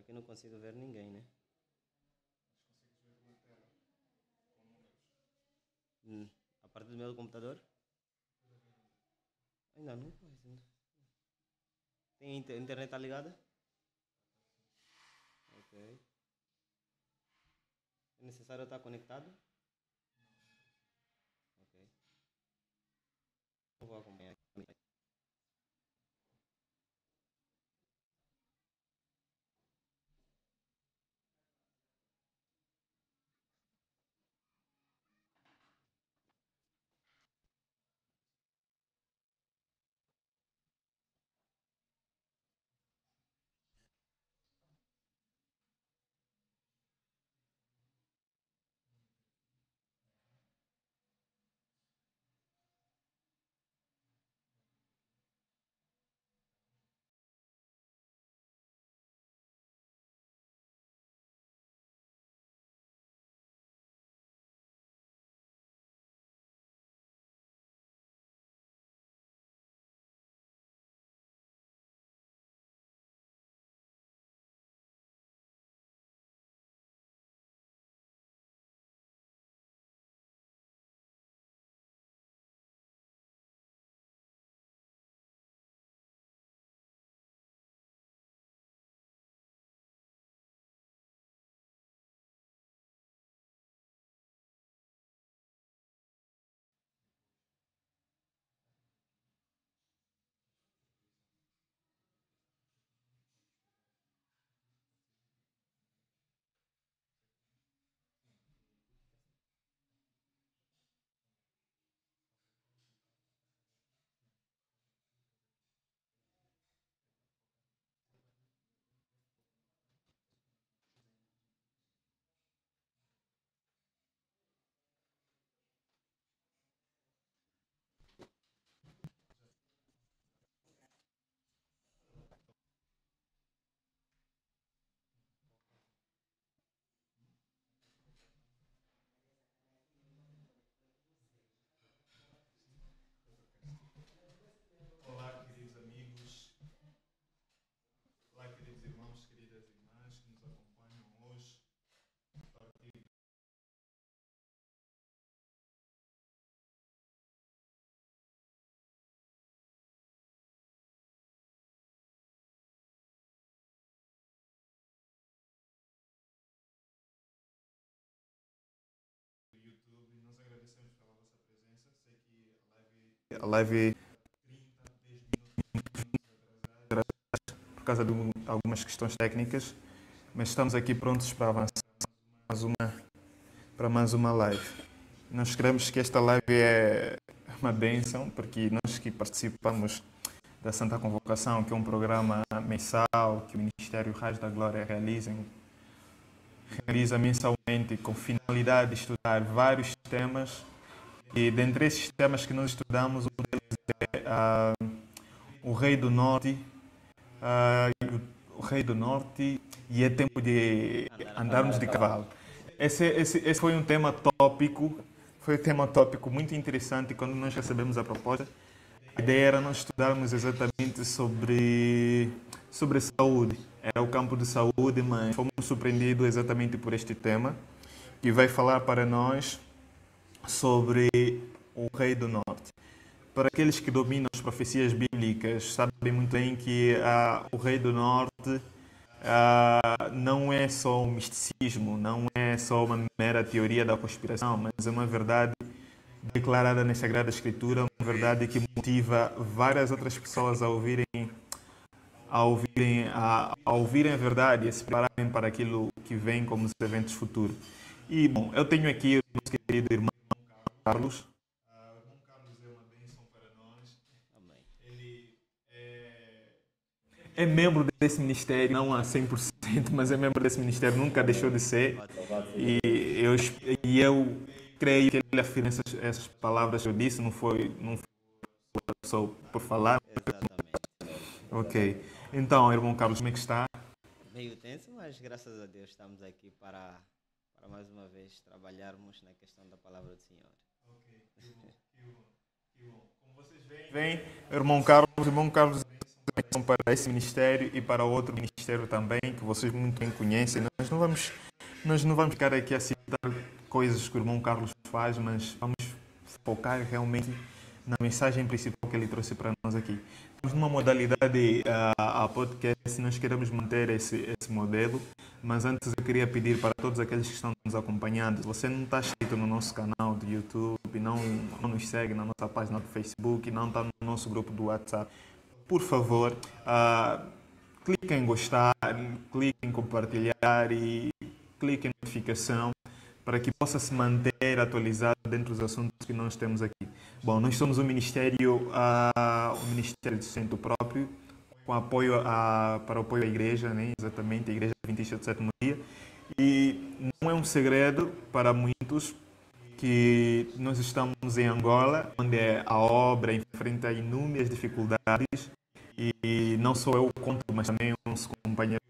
aqui não consigo ver ninguém, né? A partir do meu computador? Ainda não faz. Tem internet tá ligada? Ok. É necessário estar conectado? Ok. Eu vou acompanhar aqui. Olá, queridos amigos. Olá, queridos irmãos, queridas irmãs que nos acompanham hoje. A partir do YouTube, nós agradecemos pela vossa presença. Sei que a live 30, 10 minutos atrasada por causa de algumas questões técnicas, mas estamos aqui prontos para avançar para mais uma live. Nós queremos que esta live é uma bênção, porque nós que participamos da Santa Convocação, que é um programa mensal que o Ministério Raios da Glória realiza mensalmente com finalidade de estudar vários temas, e dentre esses temas que nós estudamos, um deles é o Rei do Norte, o Rei do Norte, e é tempo de andarmos de cavalo. Esse foi um tema tópico, muito interessante quando nós recebemos a proposta. A ideia era nós estudarmos exatamente sobre saúde. Era o campo de saúde, mas fomos surpreendidos exatamente por este tema, que vai falar para nós sobre o Rei do Norte. Para aqueles que dominam as profecias bíblicas, sabem muito bem que o Rei do Norte não é só um misticismo, não é só uma mera teoria da conspiração, mas é uma verdade declarada na Sagrada Escritura, uma verdade que motiva várias outras pessoas a ouvirem a verdade e a se prepararem para aquilo que vem como os eventos futuros. E, bom, eu tenho aqui o nosso querido irmão Carlos. O irmão Carlos é uma bênção para nós. Amém. Ele é membro desse ministério, não a 100%, mas é membro desse ministério, nunca deixou de ser. E eu creio que ele afirma essas palavras que eu disse, não foi só por falar. Exatamente. Ok. Então, irmão Carlos, como é que está? Meio tenso, mas graças a Deus estamos aqui para mais uma vez trabalharmos na questão da palavra do Senhor. Ok, que bom, que bom, que bom. Como vocês veem, irmão Carlos bênção para esse ministério e para outro ministério também, que vocês muito bem conhecem. Nós não vamos ficar aqui a citar coisas que o irmão Carlos faz, mas vamos focar realmente na mensagem principal que ele trouxe para nós aqui. Estamos numa modalidade a podcast, nós queremos manter esse modelo, mas antes eu queria pedir para todos aqueles que estão nos acompanhando, se você não está inscrito no nosso canal do YouTube, não nos segue na nossa página do Facebook, não está no nosso grupo do WhatsApp, por favor, clique em gostar, clique em compartilhar e clique em notificação para que possa se manter atualizado dentro dos assuntos que nós temos aqui. Bom, nós somos um ministério de centro próprio, com apoio para o apoio à igreja, né? Exatamente, a Igreja Adventista do Sétimo Dia. E não é um segredo para muitos que nós estamos em Angola, onde a obra enfrenta inúmeras dificuldades. E não só eu conto, mas também o nosso companheiro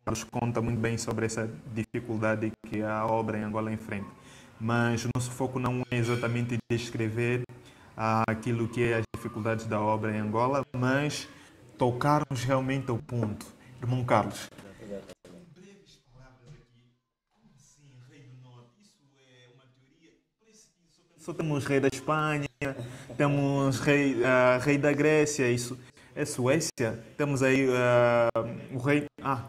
Carlos conta muito bem sobre essa dificuldade que a obra em Angola enfrenta. Mas o nosso foco não é exatamente descrever aquilo que é as dificuldades da obra em Angola, mas tocarmos realmente ao ponto. Irmão Carlos. Breves palavras aqui. Como assim, Rei do Norte? Isso é uma teoria? Só temos Rei da Espanha, temos Rei da Grécia, isso é Suécia. Temos aí o Rei.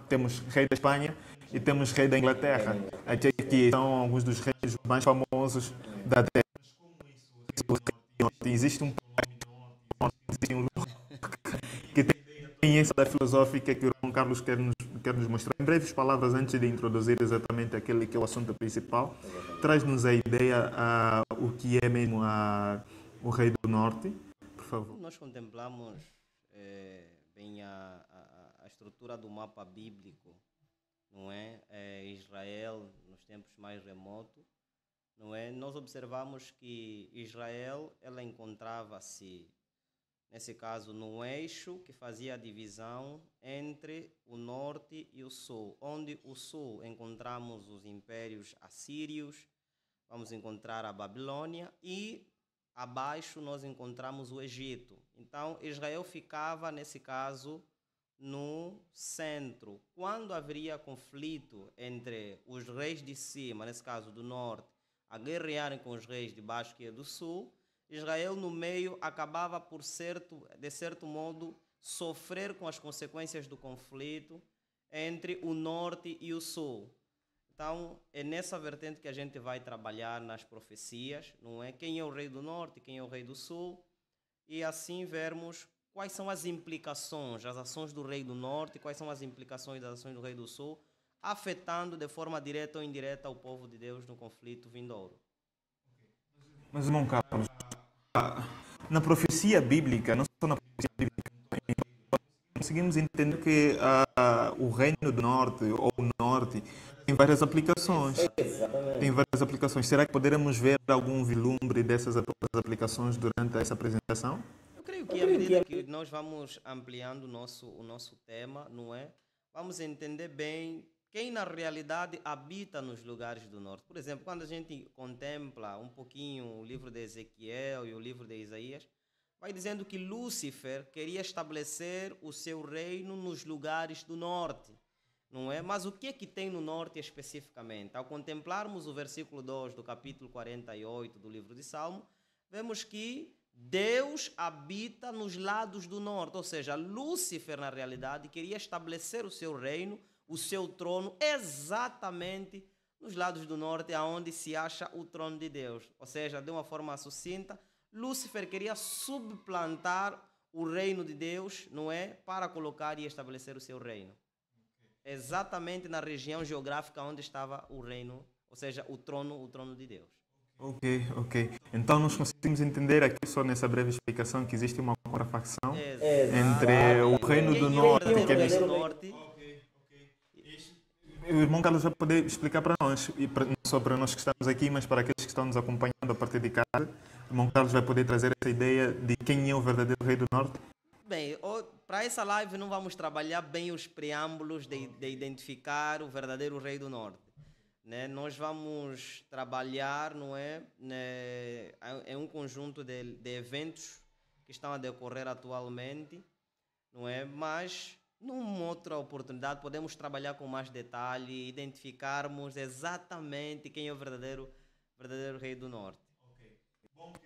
Temos Rei da Espanha e temos Rei da Inglaterra. Aqui são alguns dos reis mais famosos da Terra. Existe um país que tem essa da filosófica que o irmão Carlos quer nos mostrar. Em breves palavras, antes de introduzir exatamente aquele que é o assunto principal, traz-nos a ideia o que é mesmo o Rei do Norte, por favor. Nós contemplamos bem a estrutura do mapa bíblico, não é? Israel nos tempos mais remotos, não é? Nós observamos que Israel ela encontrava-se, nesse caso, no eixo que fazia a divisão entre o norte e o sul, onde o sul encontramos os impérios assírios, vamos encontrar a Babilônia e abaixo nós encontramos o Egito. Então Israel ficava, nesse caso, no centro. Quando haveria conflito entre os reis de cima, nesse caso do norte, a guerrearem com os reis de baixo, que é do sul, Israel no meio acabava por de certo modo sofrer com as consequências do conflito entre o norte e o sul. Então é nessa vertente que a gente vai trabalhar nas profecias, não é? Quem é o rei do norte, quem é o rei do sul, e assim vermos quais são as implicações, as ações do rei do norte, quais são as implicações das ações do rei do sul, afetando de forma direta ou indireta o povo de Deus no conflito vindouro. Mas, irmão Carlos, na profecia bíblica, não só na profecia bíblica, conseguimos entender que o reino do norte ou o norte tem várias aplicações. Tem várias aplicações. Será que poderemos ver algum vislumbre dessas aplicações durante essa apresentação? Eu creio que à medida que nós vamos ampliando o nosso tema, não é? Vamos entender bem quem na realidade habita nos lugares do norte. Por exemplo, quando a gente contempla um pouquinho o livro de Ezequiel e o livro de Isaías, vai dizendo que Lúcifer queria estabelecer o seu reino nos lugares do norte, não é? Mas o que é que tem no norte especificamente? Ao contemplarmos o versículo 2 do capítulo 48 do livro de Salmo, vemos que Deus habita nos lados do norte, ou seja, Lúcifer na realidade queria estabelecer o seu reino, o seu trono, exatamente nos lados do norte, aonde se acha o trono de Deus. Ou seja, de uma forma sucinta, Lúcifer queria suplantar o reino de Deus, não é? Para colocar e estabelecer o seu reino. Exatamente na região geográfica onde estava o reino, ou seja, o trono de Deus. Ok. Então nós conseguimos entender aqui só nessa breve explicação que existe uma contrafação entre o reino do norte e o norte. O irmão Carlos vai poder explicar para nós, e não só para nós que estamos aqui, mas para aqueles que estão nos acompanhando a partir de casa. O irmão Carlos vai poder trazer essa ideia de quem é o verdadeiro rei do norte. Bem, para essa live não vamos trabalhar bem os preâmbulos de identificar o verdadeiro rei do norte, né? Nós vamos trabalhar, não é, em um conjunto de eventos que estão a decorrer atualmente, não é? Mas numa outra oportunidade podemos trabalhar com mais detalhe, identificarmos exatamente quem é o verdadeiro Rei do Norte.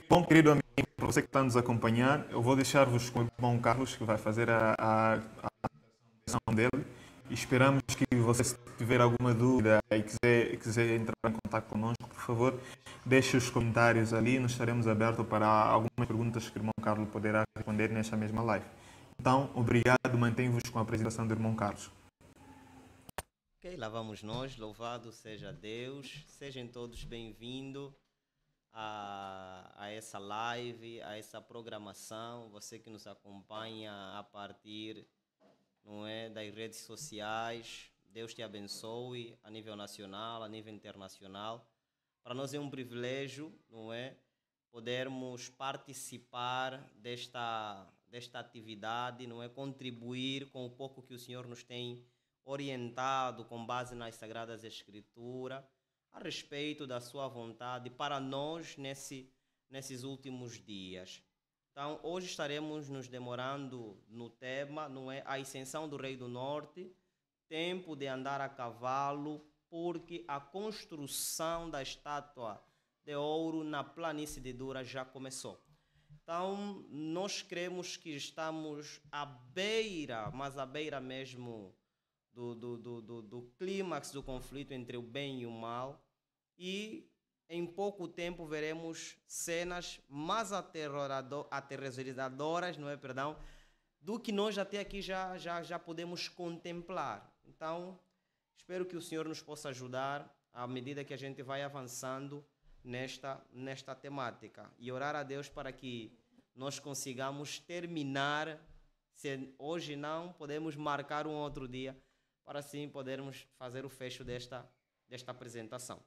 Bom, querido amigo, para você que está nos acompanhar, eu vou deixar-vos com o irmão Carlos, que vai fazer a apresentação dele. E esperamos que você, se tiver alguma dúvida e quiser entrar em contato conosco, por favor, deixe os comentários ali. Nós estaremos abertos para algumas perguntas que o irmão Carlos poderá responder nesta mesma live. Então, obrigado, mantenho-vos com a apresentação do irmão Carlos. Ok, lá vamos nós, louvado seja Deus, sejam todos bem-vindos a essa live, a essa programação, você que nos acompanha a partir, não é, das redes sociais. Deus te abençoe a nível nacional, a nível internacional. Para nós é um privilégio, não é, podermos participar desta atividade, não é, contribuir com o pouco que o Senhor nos tem orientado com base nas Sagradas Escrituras, a respeito da sua vontade para nós nesses últimos dias. Então, hoje estaremos nos demorando no tema, não é, a ascensão do Rei do Norte, tempo de andar a cavalo, porque a construção da estátua de ouro na planície de Dura já começou. Então, nós cremos que estamos à beira, mas à beira mesmo do clímax do conflito entre o bem e o mal, e em pouco tempo veremos cenas mais aterrorizadoras, não é, perdão, do que nós até aqui já podemos contemplar. Então, espero que o Senhor nos possa ajudar à medida que a gente vai avançando nesta temática, e orar a Deus para que nós consigamos terminar. Se hoje não, podemos marcar um outro dia, para assim podermos fazer o fecho desta apresentação.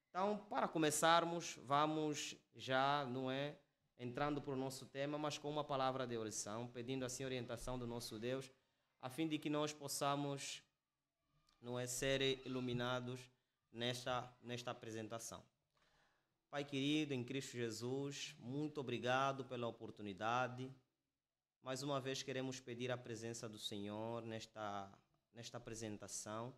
Então, para começarmos, vamos já, não é, entrando para o nosso tema, mas com uma palavra de oração, pedindo assim a orientação do nosso Deus, a fim de que nós possamos, não é, ser iluminados nesta apresentação. Pai querido, em Cristo Jesus, muito obrigado pela oportunidade. Mais uma vez queremos pedir a presença do Senhor nesta apresentação,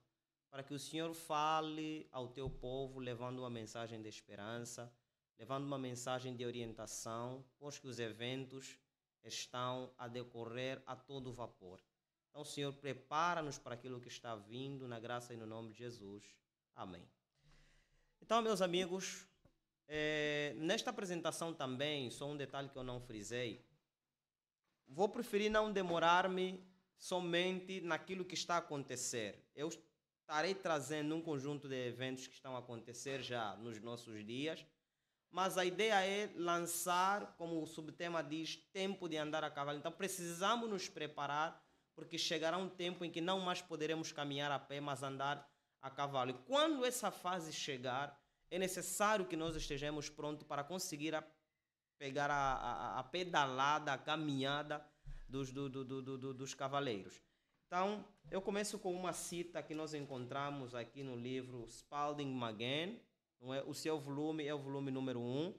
para que o Senhor fale ao teu povo, levando uma mensagem de esperança, levando uma mensagem de orientação, pois que os eventos estão a decorrer a todo vapor. Então, Senhor, prepara-nos para aquilo que está vindo, na graça e no nome de Jesus. Amém. Então, meus amigos, nesta apresentação também, só um detalhe que eu não frisei, vou preferir não demorar-me somente naquilo que está a acontecer. Eu estarei trazendo um conjunto de eventos que estão a acontecer já nos nossos dias, mas a ideia é lançar, como o subtema diz, tempo de andar a cavalo. Então precisamos nos preparar, porque chegará um tempo em que não mais poderemos caminhar a pé, mas andar a cavalo. E quando essa fase chegar, é necessário que nós estejamos prontos para conseguir pegar a pedalada, a caminhada dos cavaleiros. Então, eu começo com uma cita que nós encontramos aqui no livro Spalding Maguen, não é? O seu volume é o volume número 1.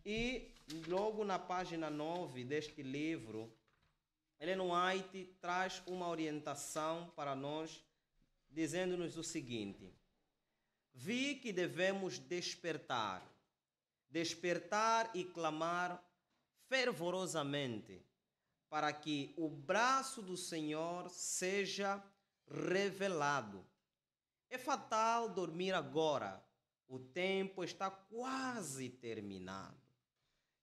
E logo na página 9 deste livro, Ellen White traz uma orientação para nós, dizendo-nos o seguinte: vi que devemos despertar e clamar fervorosamente, para que o braço do Senhor seja revelado. É fatal dormir agora, o tempo está quase terminado.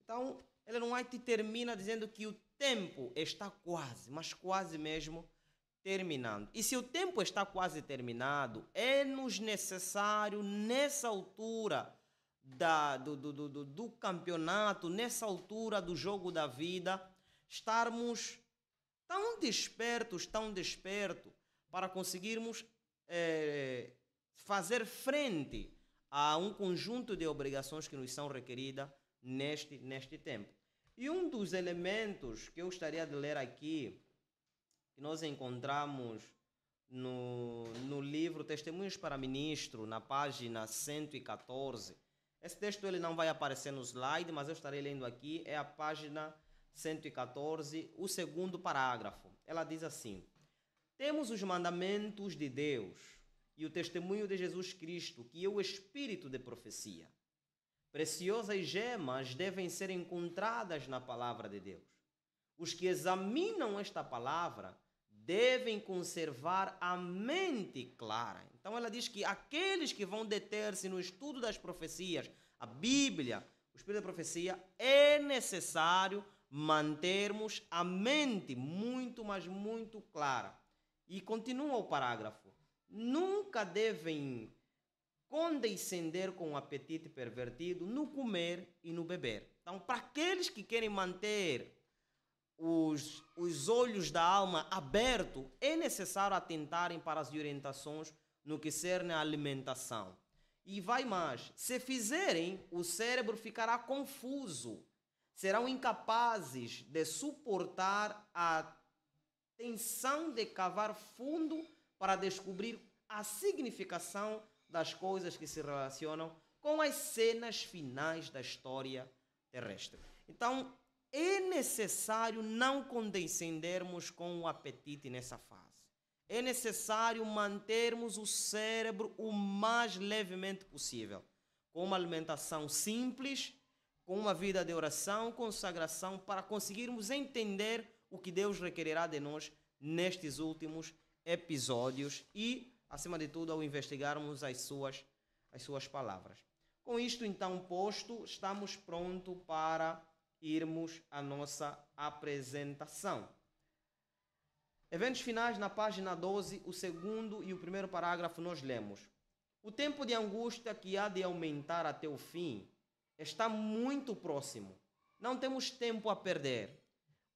Então, Ellen White termina dizendo que o tempo está quase, mas quase mesmo terminando. E se o tempo está quase terminado, é-nos necessário, nessa altura do campeonato, nessa altura do jogo da vida, estarmos tão despertos, para conseguirmos fazer frente a um conjunto de obrigações que nos são requeridas neste tempo. E um dos elementos que eu gostaria de ler aqui, que nós encontramos no livro Testemunhos para Ministro, na página 114. Esse texto ele não vai aparecer no slide, mas eu estarei lendo aqui, é a página 114, o segundo parágrafo. Ela diz assim: temos os mandamentos de Deus e o testemunho de Jesus Cristo, que é o espírito de profecia. Preciosas gemas devem ser encontradas na palavra de Deus. Os que examinam esta palavra devem conservar a mente clara. Então ela diz que aqueles que vão deter-se no estudo das profecias, a Bíblia, o espírito da profecia, é necessário mantermos a mente muito, mas muito clara. E continua o parágrafo. Nunca devem condescender com o apetite pervertido no comer e no beber. Então, para aqueles que querem manter os olhos da alma abertos, é necessário atentarem para as orientações no que cerne à alimentação. E vai mais, se fizerem, o cérebro ficará confuso, serão incapazes de suportar a tensão de cavar fundo para descobrir a significação das coisas que se relacionam com as cenas finais da história terrestre. Então, é necessário não condescendermos com o apetite nessa fase. É necessário mantermos o cérebro o mais levemente possível, com uma alimentação simples, com uma vida de oração, consagração, para conseguirmos entender o que Deus requererá de nós nestes últimos episódios e, acima de tudo, ao investigarmos as suas palavras. Com isto, então, posto, estamos prontos para irmos à nossa apresentação. Eventos finais, na página 12, o segundo e o primeiro parágrafo nós lemos: o tempo de angústia que há de aumentar até o fim está muito próximo. Não temos tempo a perder.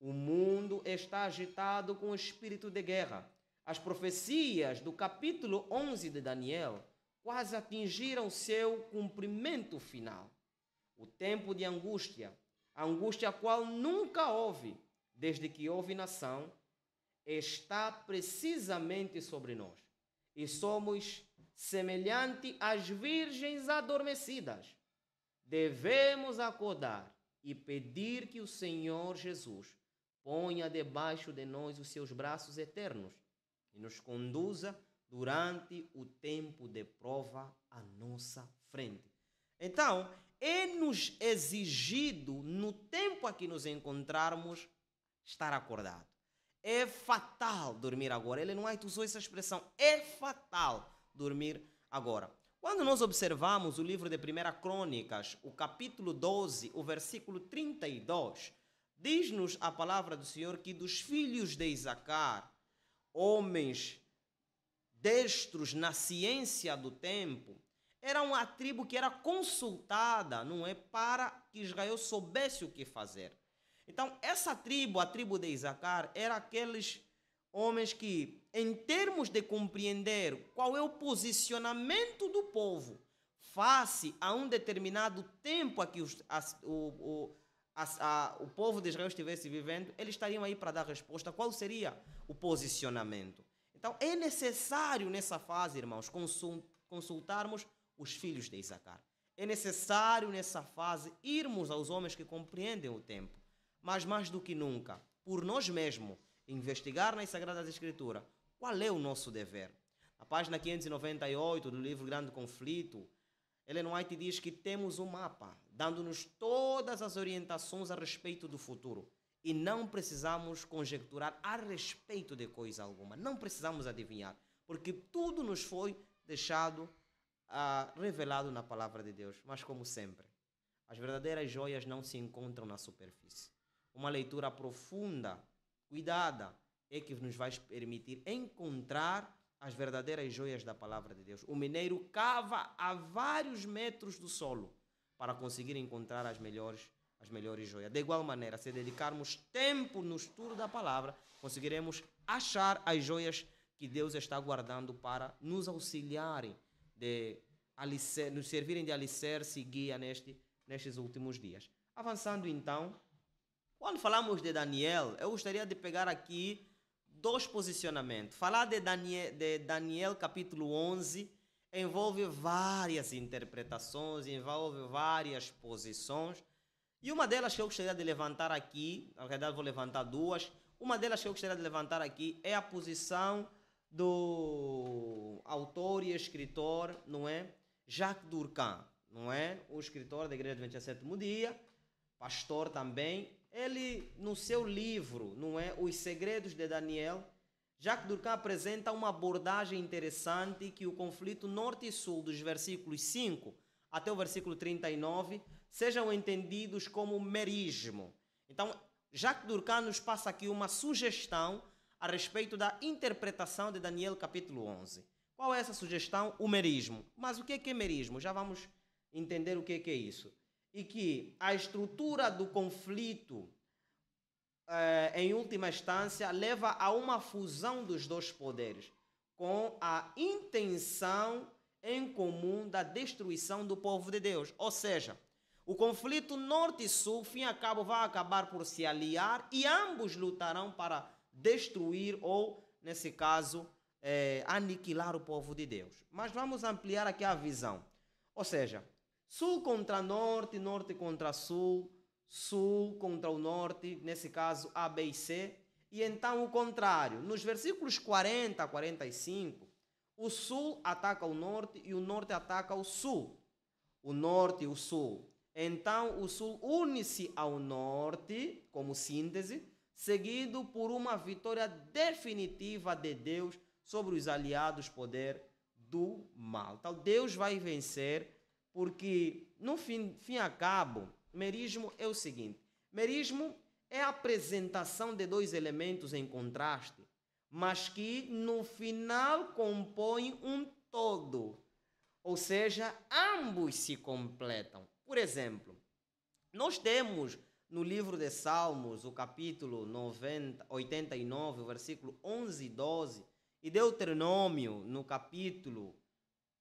O mundo está agitado com o espírito de guerra. As profecias do capítulo 11 de Daniel quase atingiram seu cumprimento final. O tempo de angústia, a angústia a qual nunca houve, desde que houve nação, está precisamente sobre nós. E somos semelhantes às virgens adormecidas. Devemos acordar e pedir que o Senhor Jesus ponha debaixo de nós os seus braços eternos e nos conduza durante o tempo de prova à nossa frente. Então, é-nos exigido, no tempo a que nos encontrarmos, estar acordado. É fatal dormir agora. Ele não usou essa expressão. É fatal dormir agora. Quando nós observamos o livro de 1 Crônicas, o capítulo 12, o versículo 32, diz-nos a palavra do Senhor que dos filhos de Isacar, homens destros na ciência do tempo, era uma tribo que era consultada, não é, para que Israel soubesse o que fazer. Então, essa tribo, a tribo de Isacar, era aqueles homens que, em termos de compreender qual é o posicionamento do povo face a um determinado tempo a que o povo de Israel estivesse vivendo, eles estariam aí para dar resposta qual seria o posicionamento. Então, é necessário nessa fase, irmãos, consultarmos os filhos de Isacar. É necessário nessa fase irmos aos homens que compreendem o tempo. Mas mais do que nunca, por nós mesmos, investigar nas Sagradas Escrituras qual é o nosso dever. Na página 598 do livro Grande Conflito, Ellen White diz que temos um mapa, dando-nos todas as orientações a respeito do futuro. E não precisamos conjecturar a respeito de coisa alguma. Não precisamos adivinhar, porque tudo nos foi deixado, revelado na palavra de Deus. Mas como sempre, as verdadeiras joias não se encontram na superfície. Uma leitura profunda, cuidada, é que nos vai permitir encontrar as verdadeiras joias da palavra de Deus. O mineiro cava a vários metros do solo para conseguir encontrar as melhores joias. De igual maneira, se dedicarmos tempo no estudo da palavra, conseguiremos achar as joias que Deus está guardando para nos auxiliarem, nos servirem de alicerce e guia nestes últimos dias. Avançando então, quando falamos de Daniel, eu gostaria de pegar aqui dois posicionamentos. Falar de Daniel capítulo 11 envolve várias interpretações, envolve várias posições, E uma delas que eu gostaria de levantar aqui, na verdade vou levantar duas, uma delas que eu gostaria de levantar aqui é a posição do autor e escritor, não é? Jacques Durkheim, não é? O escritor da Igreja Adventista do Sétimo Dia, pastor também. Ele, no seu livro, não é? Os Segredos de Daniel, Jacques Durkheim apresenta uma abordagem interessante que o conflito norte e sul dos versículos 5 até o versículo 39 sejam entendidos como merismo. Então, Jacques Durkheim nos passa aqui uma sugestão a respeito da interpretação de Daniel capítulo 11. Qual é essa sugestão? O merismo. Mas o que é merismo? Já vamos entender o que é isso. E que a estrutura do conflito, em última instância, leva a uma fusão dos dois poderes, com a intenção em comum da destruição do povo de Deus. Ou seja, o conflito norte e sul, fim a cabo, vai acabar por se aliar e ambos lutarão para destruir ou, nesse caso, aniquilar o povo de Deus. Mas vamos ampliar aqui a visão. Ou seja, sul contra norte, norte contra sul, sul contra o norte, nesse caso A, B e C. E então o contrário. Nos versículos 40 a 45, o sul ataca o norte e o norte ataca o sul. O norte e o sul. Então o sul une-se ao norte, como síntese, seguido por uma vitória definitiva de Deus sobre os aliados poder do mal. Então Deus vai vencer, porque no fim a cabo, merismo é o seguinte: merismo é a apresentação de dois elementos em contraste, mas que no final compõem um todo. Ou seja, ambos se completam. Por exemplo, nós temos no livro de Salmos, o capítulo 89, o versículo 11 e 12, e Deuteronômio, no capítulo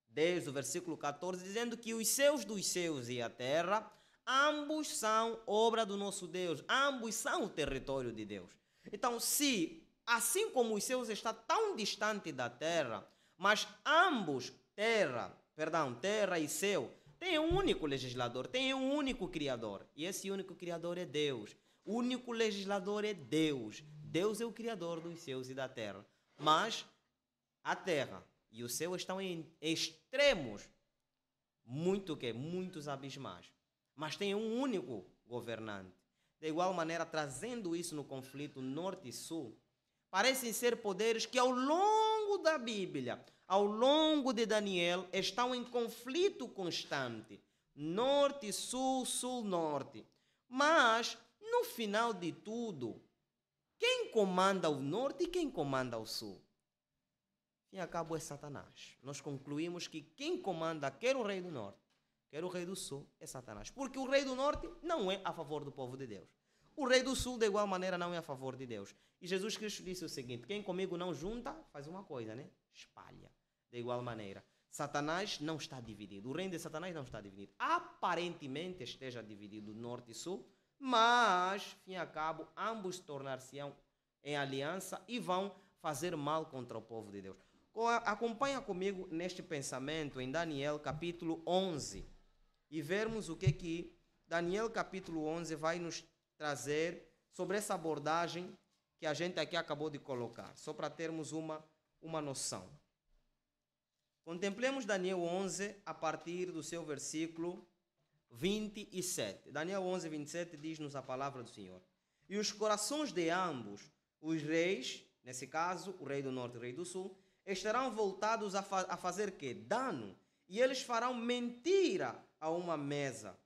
10, o versículo 14, dizendo que os céus dos céus e a terra, ambos são obra do nosso Deus, ambos são o território de Deus. Então, se, assim como os céus está tão distante da terra, mas ambos, terra e céu, tem um único legislador, tem um único criador. E esse único criador é Deus. O único legislador é Deus. Deus é o criador dos céus e da terra. Mas a terra e o céu estão em extremos muitos abismais. Mas tem um único governante. De igual maneira, trazendo isso no conflito norte e sul, parecem ser poderes que ao longo da Bíblia, ao longo de Daniel, estão em conflito constante. Norte, sul, sul, norte. Mas, no final de tudo, quem comanda o norte e quem comanda o sul? Fim a cabo é Satanás. Nós concluímos que quem comanda quer o rei do norte, quer o rei do sul, é Satanás. Porque o rei do norte não é a favor do povo de Deus. O rei do sul, de igual maneira, não é a favor de Deus. E Jesus Cristo disse o seguinte: quem comigo não junta, faz uma coisa, né? Espalha. De igual maneira, Satanás não está dividido. O reino de Satanás não está dividido. Aparentemente esteja dividido norte e sul, mas, fim a cabo, ambos tornar-se-ão em aliança e vão fazer mal contra o povo de Deus. Acompanha comigo neste pensamento em Daniel capítulo 11 e vermos o que Daniel capítulo 11 vai nos trazer sobre essa abordagem que a gente aqui acabou de colocar, só para termos uma noção. Contemplemos Daniel 11 a partir do seu versículo 27. Daniel 11, 27 diz-nos a palavra do Senhor: e os corações de ambos, os reis, nesse caso, o rei do norte e o rei do sul, estarão voltados a fazer quê? Dano. E eles farão mentira a uma mesa.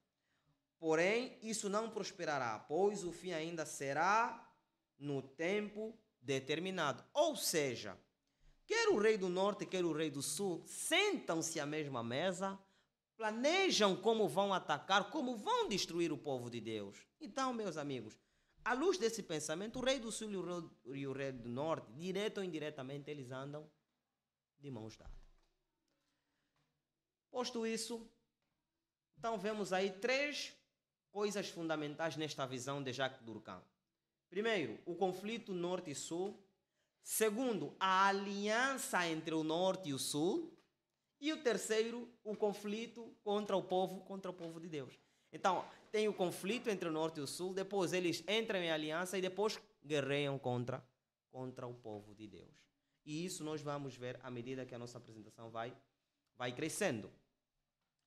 Porém, isso não prosperará, pois o fim ainda será no tempo determinado. Ou seja, quer o rei do norte, quer o rei do sul, sentam-se à mesma mesa, planejam como vão atacar, como vão destruir o povo de Deus. Então, meus amigos, à luz desse pensamento, o rei do sul e o rei do norte, direto ou indiretamente, eles andam de mãos dadas. Posto isso, então vemos aí três coisas fundamentais nesta visão de Jacques Durkheim. Primeiro, o conflito norte e sul. Segundo, a aliança entre o norte e o sul. E o terceiro, o conflito contra o povo de Deus. Então, tem o conflito entre o norte e o sul, depois eles entram em aliança e depois guerreiam contra o povo de Deus. E isso nós vamos ver à medida que a nossa apresentação vai crescendo.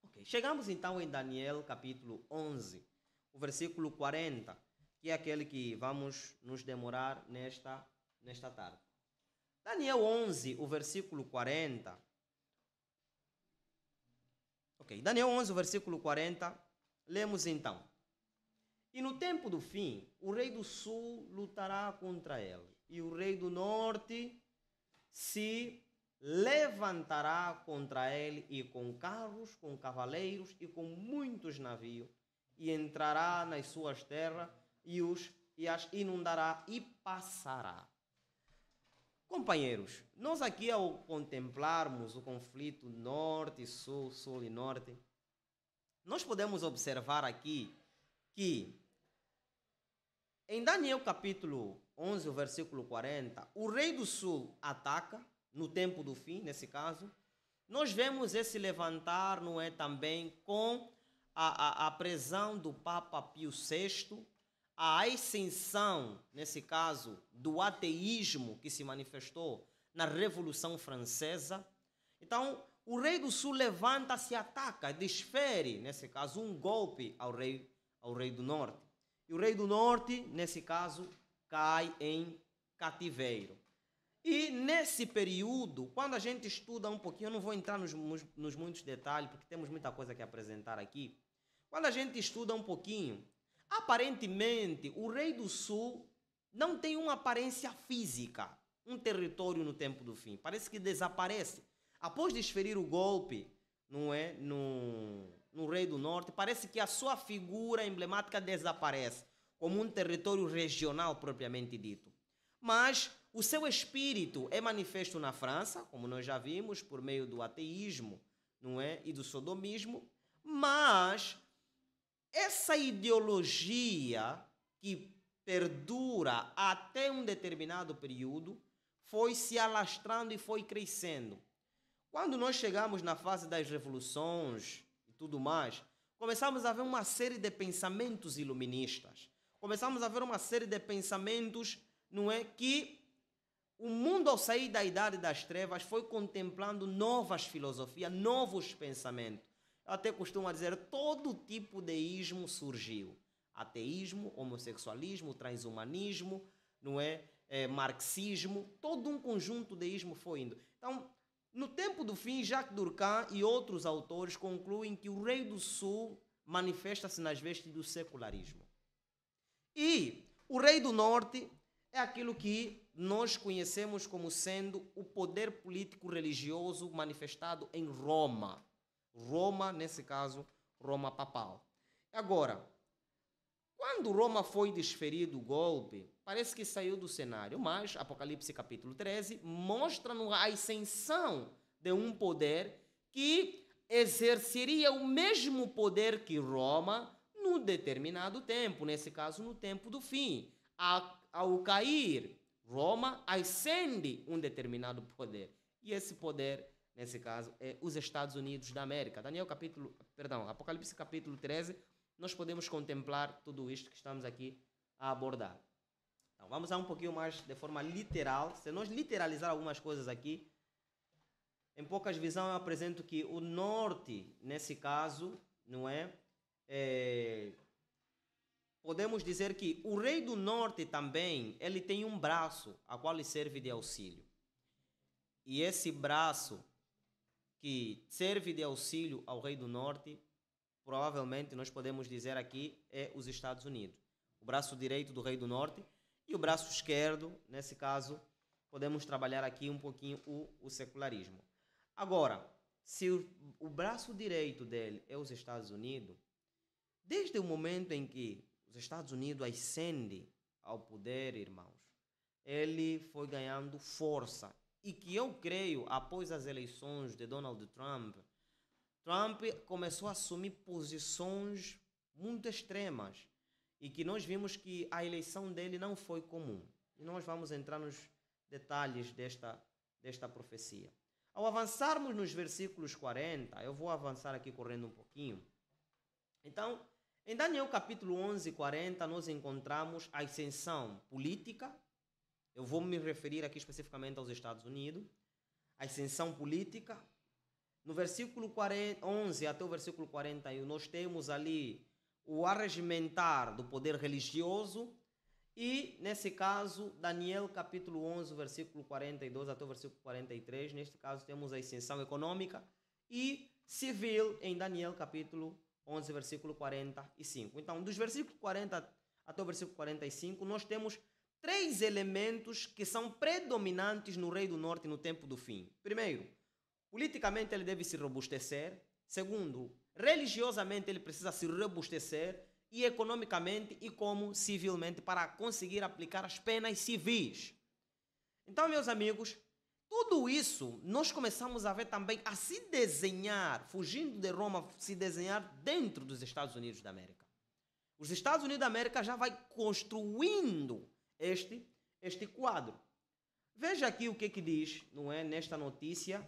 Okay. Chegamos então em Daniel capítulo 11, o versículo 40, que é aquele que vamos nos demorar nesta tarde. Daniel 11, o versículo 40. Ok, Daniel 11, o versículo 40, lemos então. E no tempo do fim, o rei do sul lutará contra ele, e o rei do norte se levantará contra ele, e com carros, com cavaleiros e com muitos navios, e entrará nas suas terras e as inundará e passará. Companheiros, nós aqui ao contemplarmos o conflito norte e sul, sul e norte, nós podemos observar aqui que em Daniel capítulo 11, o versículo 40, o rei do sul ataca, no tempo do fim, nesse caso. Nós vemos esse levantar, não é, também com a prisão do Papa Pio VI, a ascensão, nesse caso, do ateísmo que se manifestou na Revolução Francesa. Então, o rei do sul levanta-se e ataca, desfere, nesse caso, um golpe ao rei do norte. E o rei do norte, nesse caso, cai em cativeiro. E nesse período, quando a gente estuda um pouquinho, eu não vou entrar nos muitos detalhes, porque temos muita coisa que apresentar aqui. Quando a gente estuda um pouquinho, aparentemente, o rei do sul não tem uma aparência física, um território no tempo do fim. Parece que desaparece. Após desferir o golpe, não é, no rei do norte, parece que a sua figura emblemática desaparece, como um território regional propriamente dito. Mas o seu espírito é manifesto na França, como nós já vimos, por meio do ateísmo, não é, e do sodomismo, mas essa ideologia que perdura até um determinado período foi se alastrando e foi crescendo. Quando nós chegamos na fase das revoluções e tudo mais, começamos a ver uma série de pensamentos iluministas. Começamos a ver uma série de pensamentos, não é, que o mundo, ao sair da idade das trevas, foi contemplando novas filosofias, novos pensamentos. Eu até costumo dizer, todo tipo de ismo surgiu. Ateísmo, homossexualismo, transhumanismo, não é? Marxismo, todo um conjunto de ismo foi indo. Então, no tempo do fim, Jacques Durkheim e outros autores concluem que o rei do sul manifesta-se nas vestes do secularismo. E o rei do norte é aquilo que nós conhecemos como sendo o poder político religioso manifestado em Roma. Roma, nesse caso, Roma papal. Agora, quando Roma foi desferido o golpe, parece que saiu do cenário, mas Apocalipse capítulo 13 mostra-nos a ascensão de um poder que exerceria o mesmo poder que Roma no determinado tempo, nesse caso no tempo do fim. Ao cair, Roma ascende um determinado poder. E esse poder, nesse caso, é os Estados Unidos da América. Apocalipse capítulo 13, nós podemos contemplar tudo isto que estamos aqui a abordar. Então, vamos a um pouquinho mais de forma literal. Se nós literalizar algumas coisas aqui, em poucas visões eu apresento que o norte, nesse caso, não é? Podemos dizer que o rei do norte também, ele tem um braço a qual lhe serve de auxílio. E esse braço que serve de auxílio ao rei do norte, provavelmente nós podemos dizer aqui, é os Estados Unidos. O braço direito do rei do norte e o braço esquerdo, nesse caso, podemos trabalhar aqui um pouquinho o secularismo. Agora, se o braço direito dele é os Estados Unidos, desde o momento em que os Estados Unidos ascende ao poder, irmãos, ele foi ganhando força. E que eu creio, após as eleições de Donald Trump, Trump começou a assumir posições muito extremas. E que nós vimos que a eleição dele não foi comum. E nós vamos entrar nos detalhes desta profecia. Ao avançarmos nos versículos 40, eu vou avançar aqui correndo um pouquinho. Então, Em Daniel capítulo 11, 40, nós encontramos a ascensão política. Eu vou me referir aqui especificamente aos Estados Unidos. A ascensão política. No versículo 11 até o versículo 41, nós temos ali o arregimentar do poder religioso. E, nesse caso, Daniel capítulo 11, versículo 42 até o versículo 43, neste caso temos a ascensão econômica e civil em Daniel capítulo 11, versículo 45. Então, dos versículos 40 até o versículo 45, nós temos três elementos que são predominantes no Rei do Norte no tempo do fim. Primeiro, politicamente ele deve se robustecer. Segundo, religiosamente ele precisa se robustecer. E economicamente e como civilmente para conseguir aplicar as penas civis. Então, meus amigos, tudo isso nós começamos a ver também a se desenhar, fugindo de Roma, se desenhar dentro dos Estados Unidos da América. Os Estados Unidos da América já vai construindo este quadro. Veja aqui o que diz, não é, nesta notícia,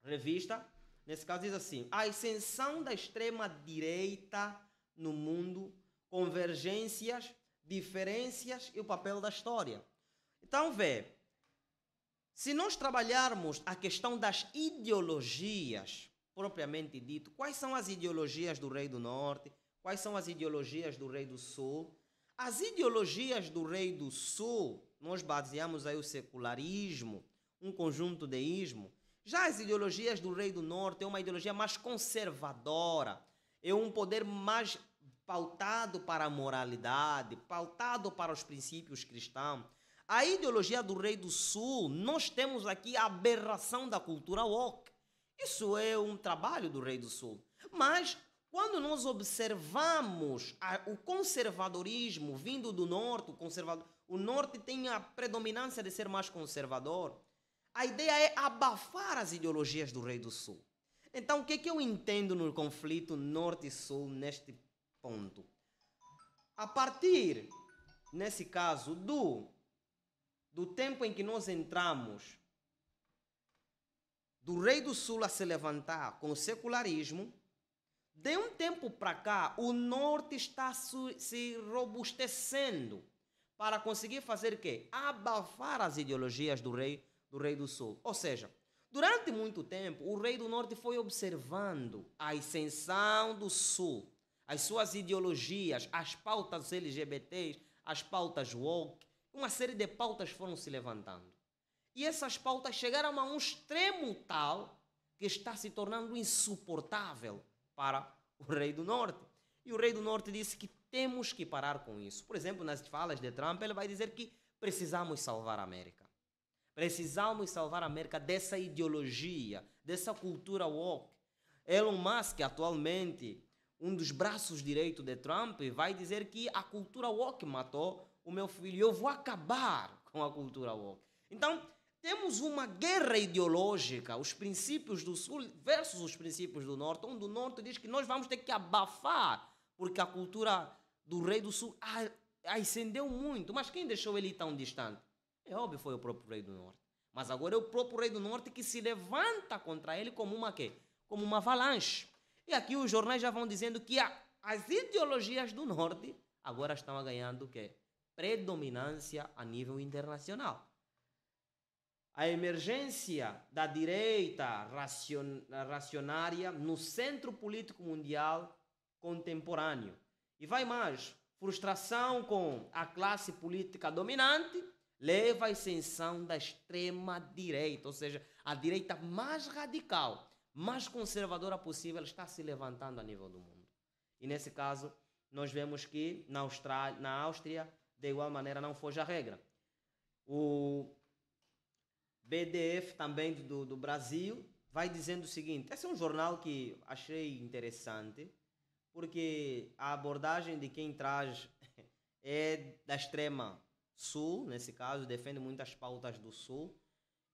revista, nesse caso diz assim: a ascensão da extrema-direita no mundo, convergências, diferenças e o papel da história. Então, se nós trabalharmos a questão das ideologias, propriamente dito, quais são as ideologias do Rei do Norte, quais são as ideologias do Rei do Sul? As ideologias do Rei do Sul, nós baseamos aí o secularismo, um conjunto de ismo. Já as ideologias do Rei do Norte é uma ideologia mais conservadora, é um poder mais pautado para a moralidade, pautado para os princípios cristãos. A ideologia do Rei do Sul, nós temos aqui a aberração da cultura woke. Isso é um trabalho do Rei do Sul. Mas, quando nós observamos o conservadorismo vindo do Norte, o Norte tem a predominância de ser mais conservador, a ideia é abafar as ideologias do Rei do Sul. Então, o que eu entendo no conflito Norte e Sul neste ponto? A partir, nesse caso, do tempo em que nós entramos, do Rei do Sul a se levantar com o secularismo, de um tempo para cá, o Norte está se robustecendo para conseguir fazer o quê? Abafar as ideologias do Rei do Sul. Ou seja, durante muito tempo, o Rei do Norte foi observando a ascensão do Sul, as suas ideologias, as pautas LGBTs, as pautas woke, uma série de pautas foram se levantando. E essas pautas chegaram a um extremo tal que está se tornando insuportável para o Rei do Norte. E o Rei do Norte disse que temos que parar com isso. Por exemplo, nas falas de Trump, ele vai dizer que precisamos salvar a América. Precisamos salvar a América dessa ideologia, dessa cultura woke. Elon Musk, atualmente, um dos braços direitos de Trump, vai dizer que a cultura woke matou o meu filho. Eu vou acabar com a cultura woke. Então, temos uma guerra ideológica, os princípios do Sul versus os princípios do Norte, onde o Norte diz que nós vamos ter que abafar, porque a cultura do Rei do Sul ascendeu muito. Mas quem deixou ele tão distante? É óbvio, foi o próprio Rei do Norte. Mas agora é o próprio Rei do Norte que se levanta contra ele como uma quê? Como uma avalanche. E aqui os jornais já vão dizendo que as ideologias do Norte agora estão ganhando o quê? Predominância a nível internacional. A emergência da direita racionária no centro político mundial contemporâneo. E vai mais, frustração com a classe política dominante leva à ascensão da extrema-direita, ou seja, a direita mais radical, mais conservadora possível está se levantando a nível do mundo. E nesse caso, nós vemos que na Áustria, de igual maneira, não foge a regra. O BDF também do Brasil vai dizendo o seguinte, esse é um jornal que achei interessante, porque a abordagem de quem traz é da extrema Sul, nesse caso, defende muitas pautas do Sul,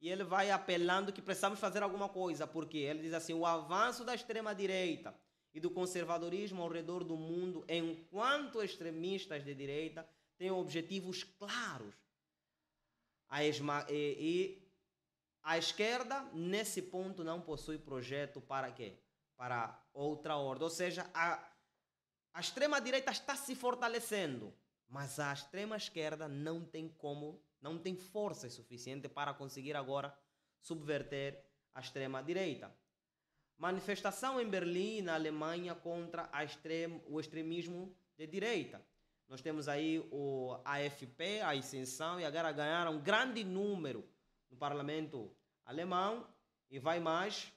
e ele vai apelando que precisamos fazer alguma coisa, porque ele diz assim, o avanço da extrema-direita e do conservadorismo ao redor do mundo, enquanto extremistas de direita têm objetivos claros. A esquerda, nesse ponto, não possui projeto para quê? Para outra ordem. Ou seja, a extrema-direita está se fortalecendo, mas a extrema-esquerda não tem força suficiente para conseguir agora subverter a extrema-direita. Manifestação em Berlim, na Alemanha, contra o extremismo de direita. Nós temos aí o AFP, a Ascensão, e agora ganharam um grande número no parlamento alemão, e vai mais.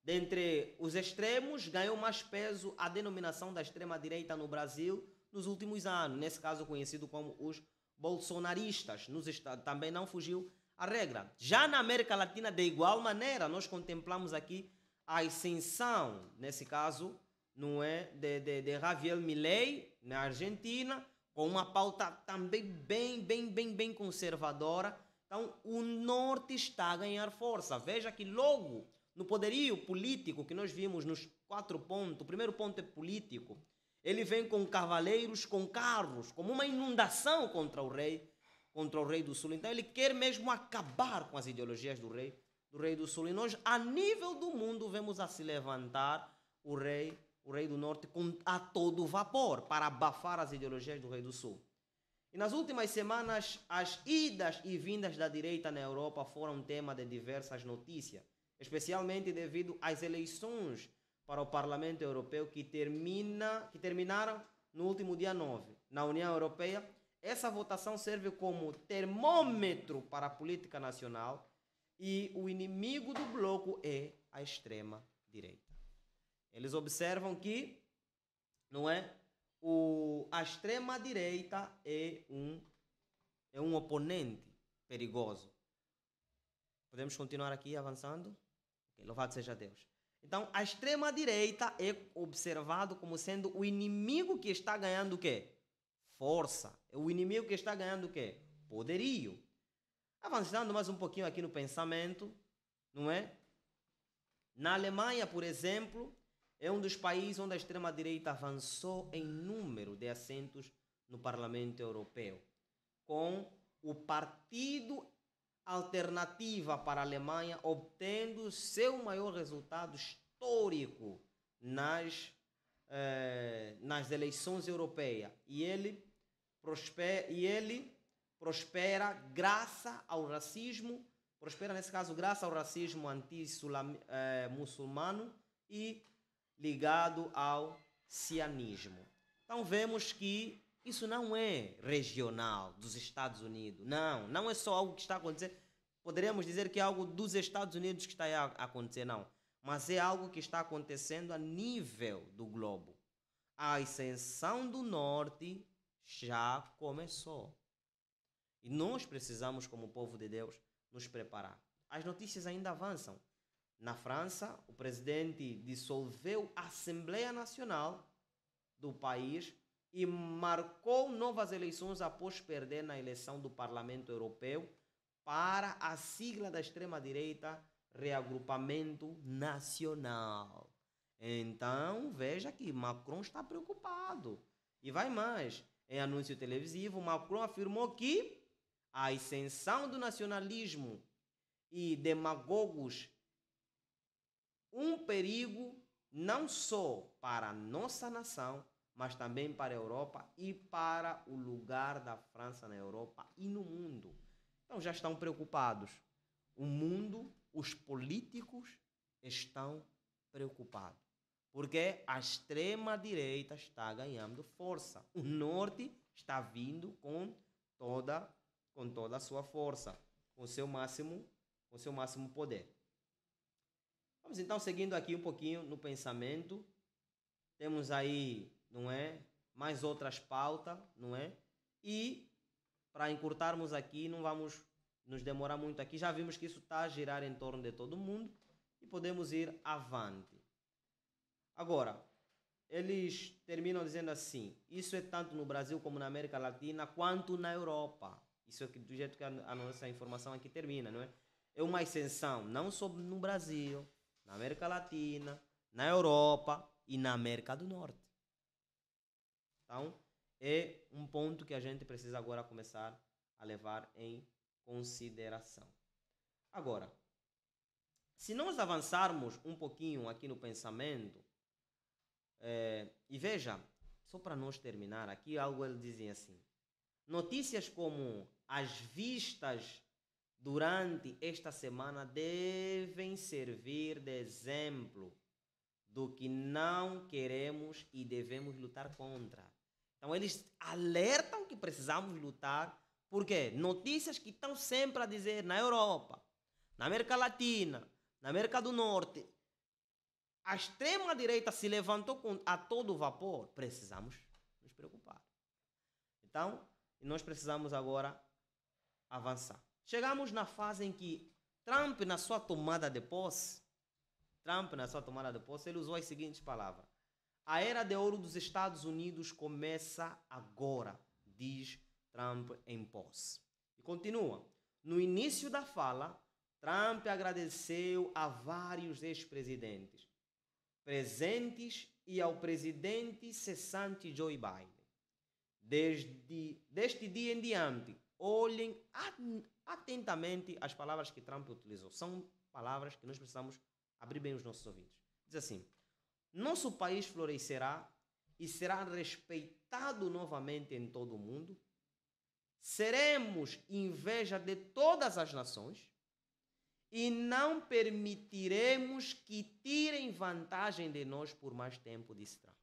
Dentre os extremos, ganhou mais peso a denominação da extrema-direita no Brasil nos últimos anos, nesse caso conhecido como os bolsonaristas. Nos estados também não fugiu a regra. Já na América Latina, de igual maneira, nós contemplamos aqui a ascensão, nesse caso, não é, de Javier Milei, na Argentina, com uma pauta também bem conservadora. Então, o norte está a ganhar força. Veja que logo no poderio político que nós vimos nos 4 pontos, o primeiro ponto é político. Ele vem com cavaleiros, com carros, como uma inundação contra o rei do Sul. Então ele quer mesmo acabar com as ideologias do rei do Sul. E nós, a nível do mundo, vemos a se levantar o rei do Norte a todo vapor, para abafar as ideologias do rei do Sul. E nas últimas semanas, as idas e vindas da direita na Europa foram tema de diversas notícias, especialmente devido às eleições para o Parlamento Europeu que terminaram no último dia 9. Na União Europeia, essa votação serve como termômetro para a política nacional e o inimigo do bloco é a extrema-direita. Eles observam que, não é, a extrema-direita é um oponente perigoso. Podemos continuar aqui avançando? Okay, louvado seja Deus. Então, a extrema-direita é observado como sendo o inimigo que está ganhando o quê? Força. É o inimigo que está ganhando o quê? Poderio. Avançando mais um pouquinho aqui no pensamento, não é? Na Alemanha, por exemplo, é um dos países onde a extrema-direita avançou em número de assentos no Parlamento Europeu, com o Partido Alternativa para a Alemanha obtendo seu maior resultado histórico nas eleições europeias. E ele prospera graças ao racismo, graças ao racismo anti-muçulmano e ligado ao cianismo. Então vemos que isso não é regional dos Estados Unidos. Não é só algo que está a acontecer. Poderíamos dizer que é algo dos Estados Unidos que está a acontecer, não. Mas é algo que está acontecendo a nível do globo. A ascensão do norte já começou. E nós precisamos, como povo de Deus, nos preparar. As notícias ainda avançam. Na França, o presidente dissolveu a Assembleia Nacional do país e marcou novas eleições após perder na eleição do Parlamento Europeu para a sigla da extrema-direita Reagrupamento Nacional. Então, veja que Macron está preocupado. E vai mais. Em anúncio televisivo, Macron afirmou que a ascensão do nacionalismo e demagogos um perigo não só para a nossa nação, mas também para a Europa e para o lugar da França na Europa e no mundo. Então já estão preocupados. O mundo, os políticos estão preocupados. Porque a extrema-direita está ganhando força. O norte está vindo com toda a sua força, com o seu máximo poder. Vamos então seguindo aqui um pouquinho no pensamento. Temos aí, não é, mais outras pautas, não é? E para encurtarmos aqui, não vamos nos demorar muito aqui. Já vimos que isso está a girar em torno de todo mundo e podemos ir avante. Agora, eles terminam dizendo assim: isso é tanto no Brasil como na América Latina, quanto na Europa. Isso é do jeito que a nossa informação aqui termina, não é? É uma ascensão, não só no Brasil, na América Latina, na Europa e na América do Norte. Então, é um ponto que a gente precisa agora começar a levar em consideração. Agora, se nós avançarmos um pouquinho aqui no pensamento, E veja, só para nós terminar, aqui algo eles dizem assim. Notícias como as vistas durante esta semana devem servir de exemplo do que não queremos e devemos lutar contra. Então eles alertam que precisamos lutar, porque notícias que estão sempre a dizer na Europa, na América Latina, na América do Norte, a extrema-direita se levantou a todo vapor, precisamos nos preocupar. Então, nós precisamos agora avançar. Chegamos na fase em que Trump, na sua tomada de posse, ele usou as seguintes palavras. A era de ouro dos Estados Unidos começa agora, diz Trump em posse. E continua. No início da fala, Trump agradeceu a vários ex-presidentes presentes e ao presidente cessante Joe Biden. Deste dia em diante, olhem atentamente as palavras que Trump utilizou. São palavras que nós precisamos abrir bem os nossos ouvidos. Diz assim: nosso país florescerá e será respeitado novamente em todo o mundo. Seremos inveja de todas as nações e não permitiremos que tirem vantagem de nós por mais tempo, disse Trump.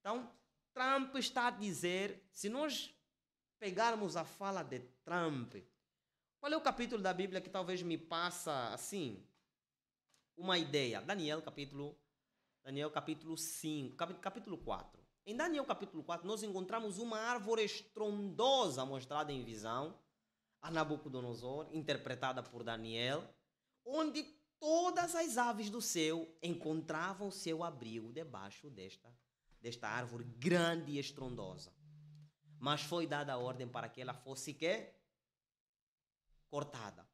Então, Trump está a dizer, se nós pegarmos a fala de Trump, qual é o capítulo da Bíblia que talvez me passa assim uma ideia? Daniel capítulo 5, capítulo 4. Em Daniel capítulo 4 nós encontramos uma árvore estrondosa mostrada em visão a Nabucodonosor, interpretada por Daniel, onde todas as aves do céu encontravam seu abrigo debaixo desta árvore grande e estrondosa. Mas foi dada a ordem para que ela fosse cortada.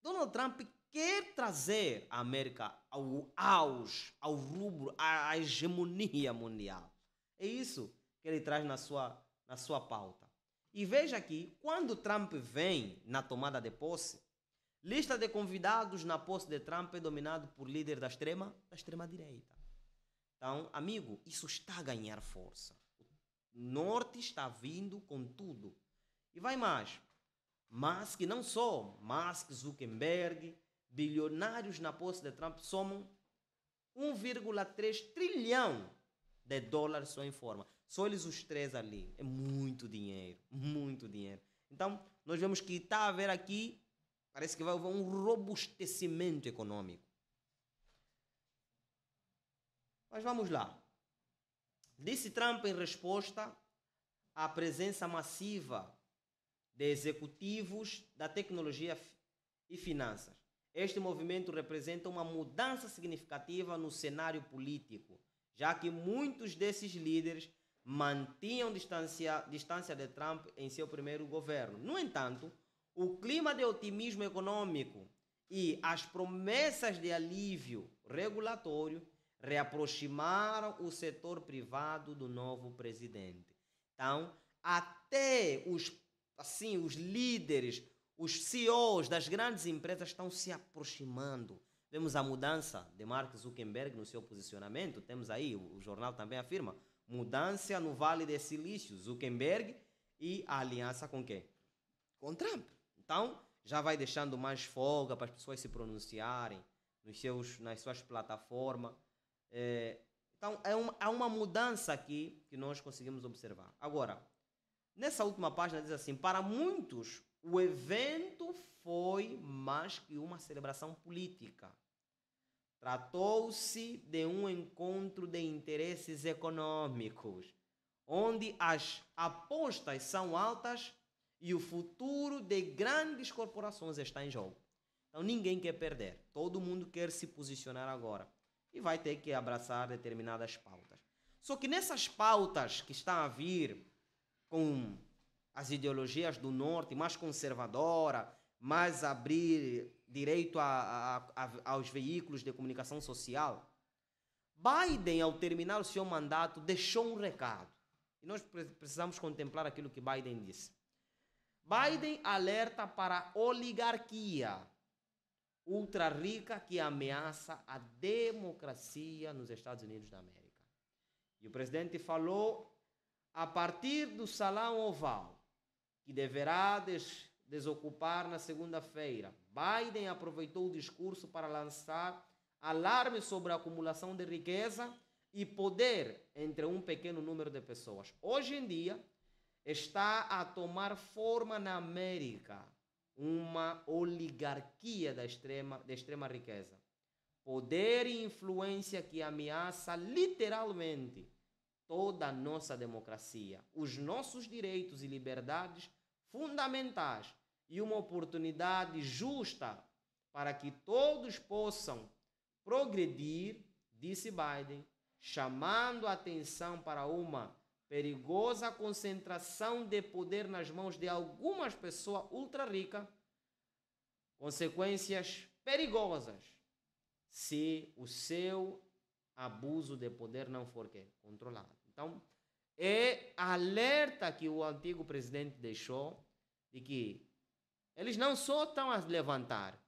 Donald Trump quer trazer a América ao rubro, à hegemonia mundial. É isso que ele traz na sua pauta. E veja aqui, quando Trump vem na tomada de posse, lista de convidados na posse de Trump é dominado por líder da extrema direita. Então, amigo, isso está a ganhar força. O norte está vindo com tudo. E vai mais. Musk, não só Musk, Zuckerberg, bilionários na posse de Trump somam 1,3 trilhão de dólares só em forma. Só eles os três ali. É muito dinheiro, muito dinheiro. Então, nós vemos que está a haver aqui, parece que vai haver um robustecimento econômico. Mas vamos lá. Disse Trump em resposta à presença massiva de executivos da tecnologia e finanças. Este movimento representa uma mudança significativa no cenário político, já que muitos desses líderes mantinham distância de Trump em seu primeiro governo. No entanto, o clima de otimismo econômico e as promessas de alívio regulatório reaproximaram o setor privado do novo presidente. Então, até os líderes, os CEOs das grandes empresas estão se aproximando. Vemos a mudança de Mark Zuckerberg no seu posicionamento. Temos aí, o jornal também afirma, mudança no Vale do Silício, Zuckerberg e a aliança com quem? Com Trump. Então, já vai deixando mais folga para as pessoas se pronunciarem nas suas plataformas. Então, há uma mudança aqui que nós conseguimos observar. Agora, nessa última página diz assim: para muitos, o evento foi mais que uma celebração política. Tratou-se de um encontro de interesses econômicos, onde as apostas são altas e o futuro de grandes corporações está em jogo. Então ninguém quer perder, todo mundo quer se posicionar agora e vai ter que abraçar determinadas pautas. Só que nessas pautas que estão a vir com as ideologias do norte, mais conservadora, mais abrir direito aos veículos de comunicação social, Biden, ao terminar o seu mandato, deixou um recado. E nós precisamos contemplar aquilo que Biden disse. Biden alerta para a oligarquia ultra rica que ameaça a democracia nos Estados Unidos da América. E o presidente falou a partir do Salão Oval, que deverá desocupar na segunda-feira. Biden aproveitou o discurso para lançar alarme sobre a acumulação de riqueza e poder entre um pequeno número de pessoas. Hoje em dia, está a tomar forma na América uma oligarquia da extrema riqueza. Poder e influência que ameaça literalmente toda a nossa democracia, os nossos direitos e liberdades fundamentais e uma oportunidade justa para que todos possam progredir, disse Biden, chamando a atenção para uma perigosa concentração de poder nas mãos de algumas pessoas ultra ricas, consequências perigosas se o seu abuso de poder não for controlado. Então, é alerta que o antigo presidente deixou de que eles não só estão a levantar,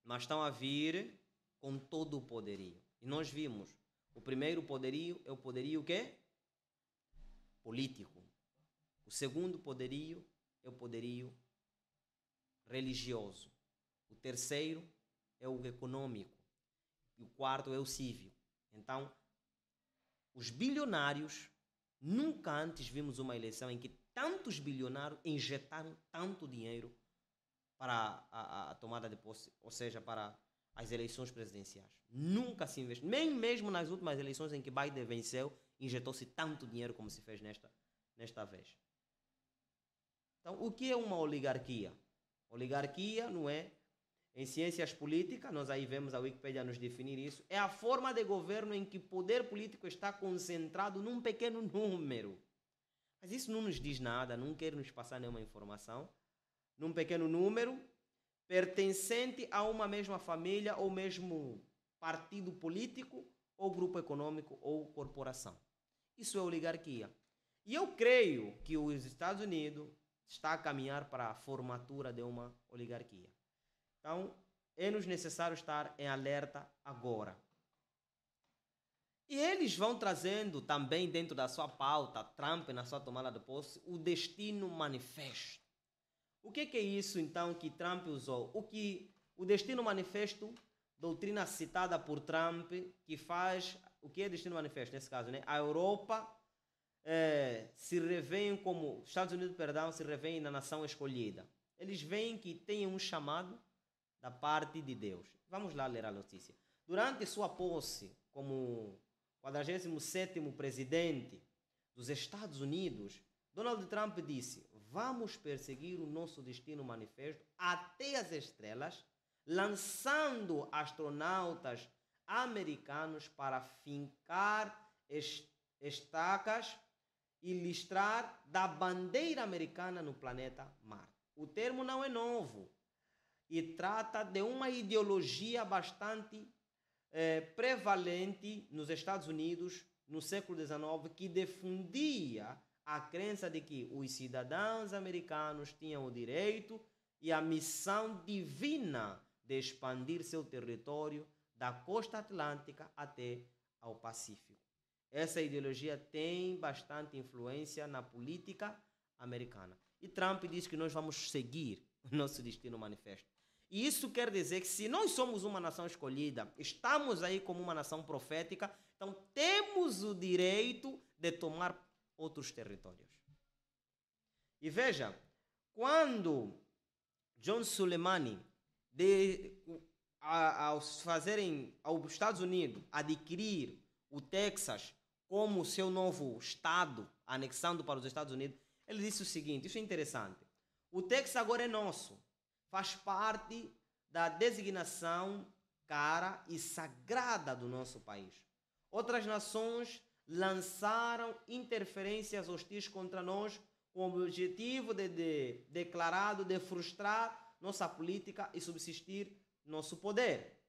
mas estão a vir com todo o poderio. E nós vimos, o primeiro poderio é o poderio quê? Político. O segundo poderio é o poderio religioso. O terceiro é o econômico. E o quarto é o civil. Então, os bilionários, nunca antes vimos uma eleição em que tantos bilionários injetaram tanto dinheiro para a tomada de posse, ou seja, para as eleições presidenciais. Nunca se investiu, nem mesmo nas últimas eleições em que Biden venceu, injetou-se tanto dinheiro como se fez nesta vez. Então, o que é uma oligarquia? Oligarquia, não é? Em ciências políticas, nós aí vemos a Wikipédia nos definir isso, é a forma de governo em que o poder político está concentrado num pequeno número. Mas isso não nos diz nada, não quer nos passar nenhuma informação. Num pequeno número, pertencente a uma mesma família ou mesmo partido político ou grupo econômico ou corporação. Isso é oligarquia. E eu creio que os Estados Unidos está a caminhar para a formatura de uma oligarquia. Então, é-nos necessário estar em alerta agora. E eles vão trazendo também dentro da sua pauta, Trump na sua tomada de posse, o Destino Manifesto. O que é isso então que Trump usou? O Destino Manifesto, doutrina citada por Trump, que faz, o que é Destino Manifesto nesse caso, né? A Europa se revêem como, Estados Unidos, perdão, se revêem na nação escolhida. Eles veem que tem um chamado da parte de Deus. Vamos lá ler a notícia. Durante sua posse como 47º presidente dos Estados Unidos, Donald Trump disse: vamos perseguir o nosso destino manifesto até as estrelas, lançando astronautas americanos para fincar estacas e listrar da bandeira americana no planeta Marte. O termo não é novo e trata de uma ideologia bastante prevalente nos Estados Unidos no século XIX, que defendia a crença de que os cidadãos americanos tinham o direito e a missão divina de expandir seu território da costa atlântica até ao Pacífico. Essa ideologia tem bastante influência na política americana. E Trump diz que nós vamos seguir o nosso destino manifesto. E isso quer dizer que se nós somos uma nação escolhida, estamos aí como uma nação profética, então temos o direito de tomar outros territórios. E veja, quando John Soleimani, aos Estados Unidos adquirir o Texas como seu novo estado, anexando para os Estados Unidos, ele disse o seguinte, isso é interessante: o Texas agora é nosso, faz parte da designação cara e sagrada do nosso país. Outras nações lançaram interferências hostis contra nós com o objetivo declarado de frustrar nossa política e subsistir nosso poder,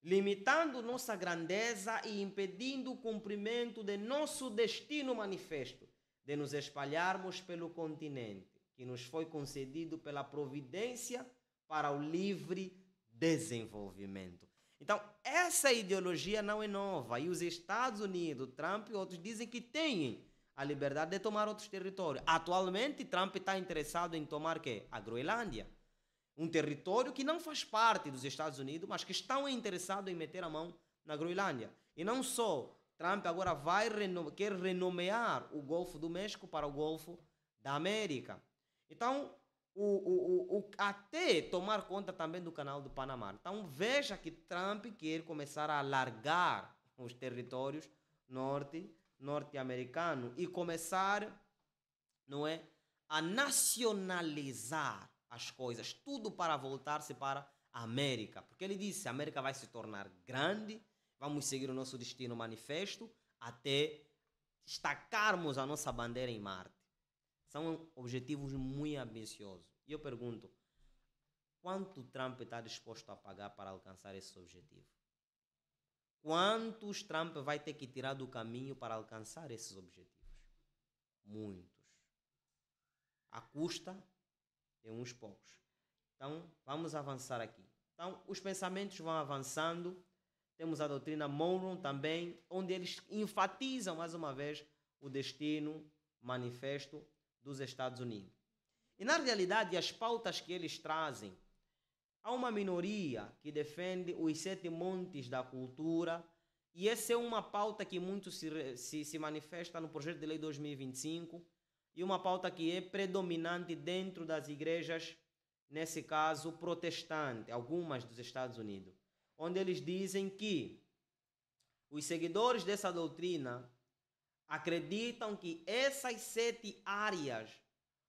limitando nossa grandeza e impedindo o cumprimento de nosso destino manifesto, de nos espalharmos pelo continente, que nos foi concedido pela providência para o livre desenvolvimento. Então, essa ideologia não é nova. E os Estados Unidos, Trump e outros dizem que têm a liberdade de tomar outros territórios. Atualmente, Trump está interessado em tomar o quê? A Groenlândia. Um território que não faz parte dos Estados Unidos, mas que estão interessados em meter a mão na Groenlândia. E não só, Trump agora quer renomear o Golfo do México para o Golfo da América. Então, até tomar conta também do canal do Panamá. Então, veja que Trump quer começar a alargar os territórios norte-americanos e começar, não é, a nacionalizar as coisas, tudo para voltar-se para a América. Porque ele disse, a América vai se tornar grande, vamos seguir o nosso destino manifesto até estacarmos a nossa bandeira em Marte. São objetivos muito ambiciosos. E eu pergunto, quanto Trump está disposto a pagar para alcançar esse objetivo? Quantos Trump vai ter que tirar do caminho para alcançar esses objetivos? Muitos. À custa de uns poucos. Então, vamos avançar aqui. Então, os pensamentos vão avançando. Temos a doutrina Monroe também, onde eles enfatizam mais uma vez o destino manifesto dos Estados Unidos. E na realidade, as pautas que eles trazem, há uma minoria que defende os 7 montes da cultura, e essa é uma pauta que muito se manifesta no projeto de lei 2025, e uma pauta que é predominante dentro das igrejas, nesse caso protestantes, algumas dos Estados Unidos, onde eles dizem que os seguidores dessa doutrina acreditam que essas 7 áreas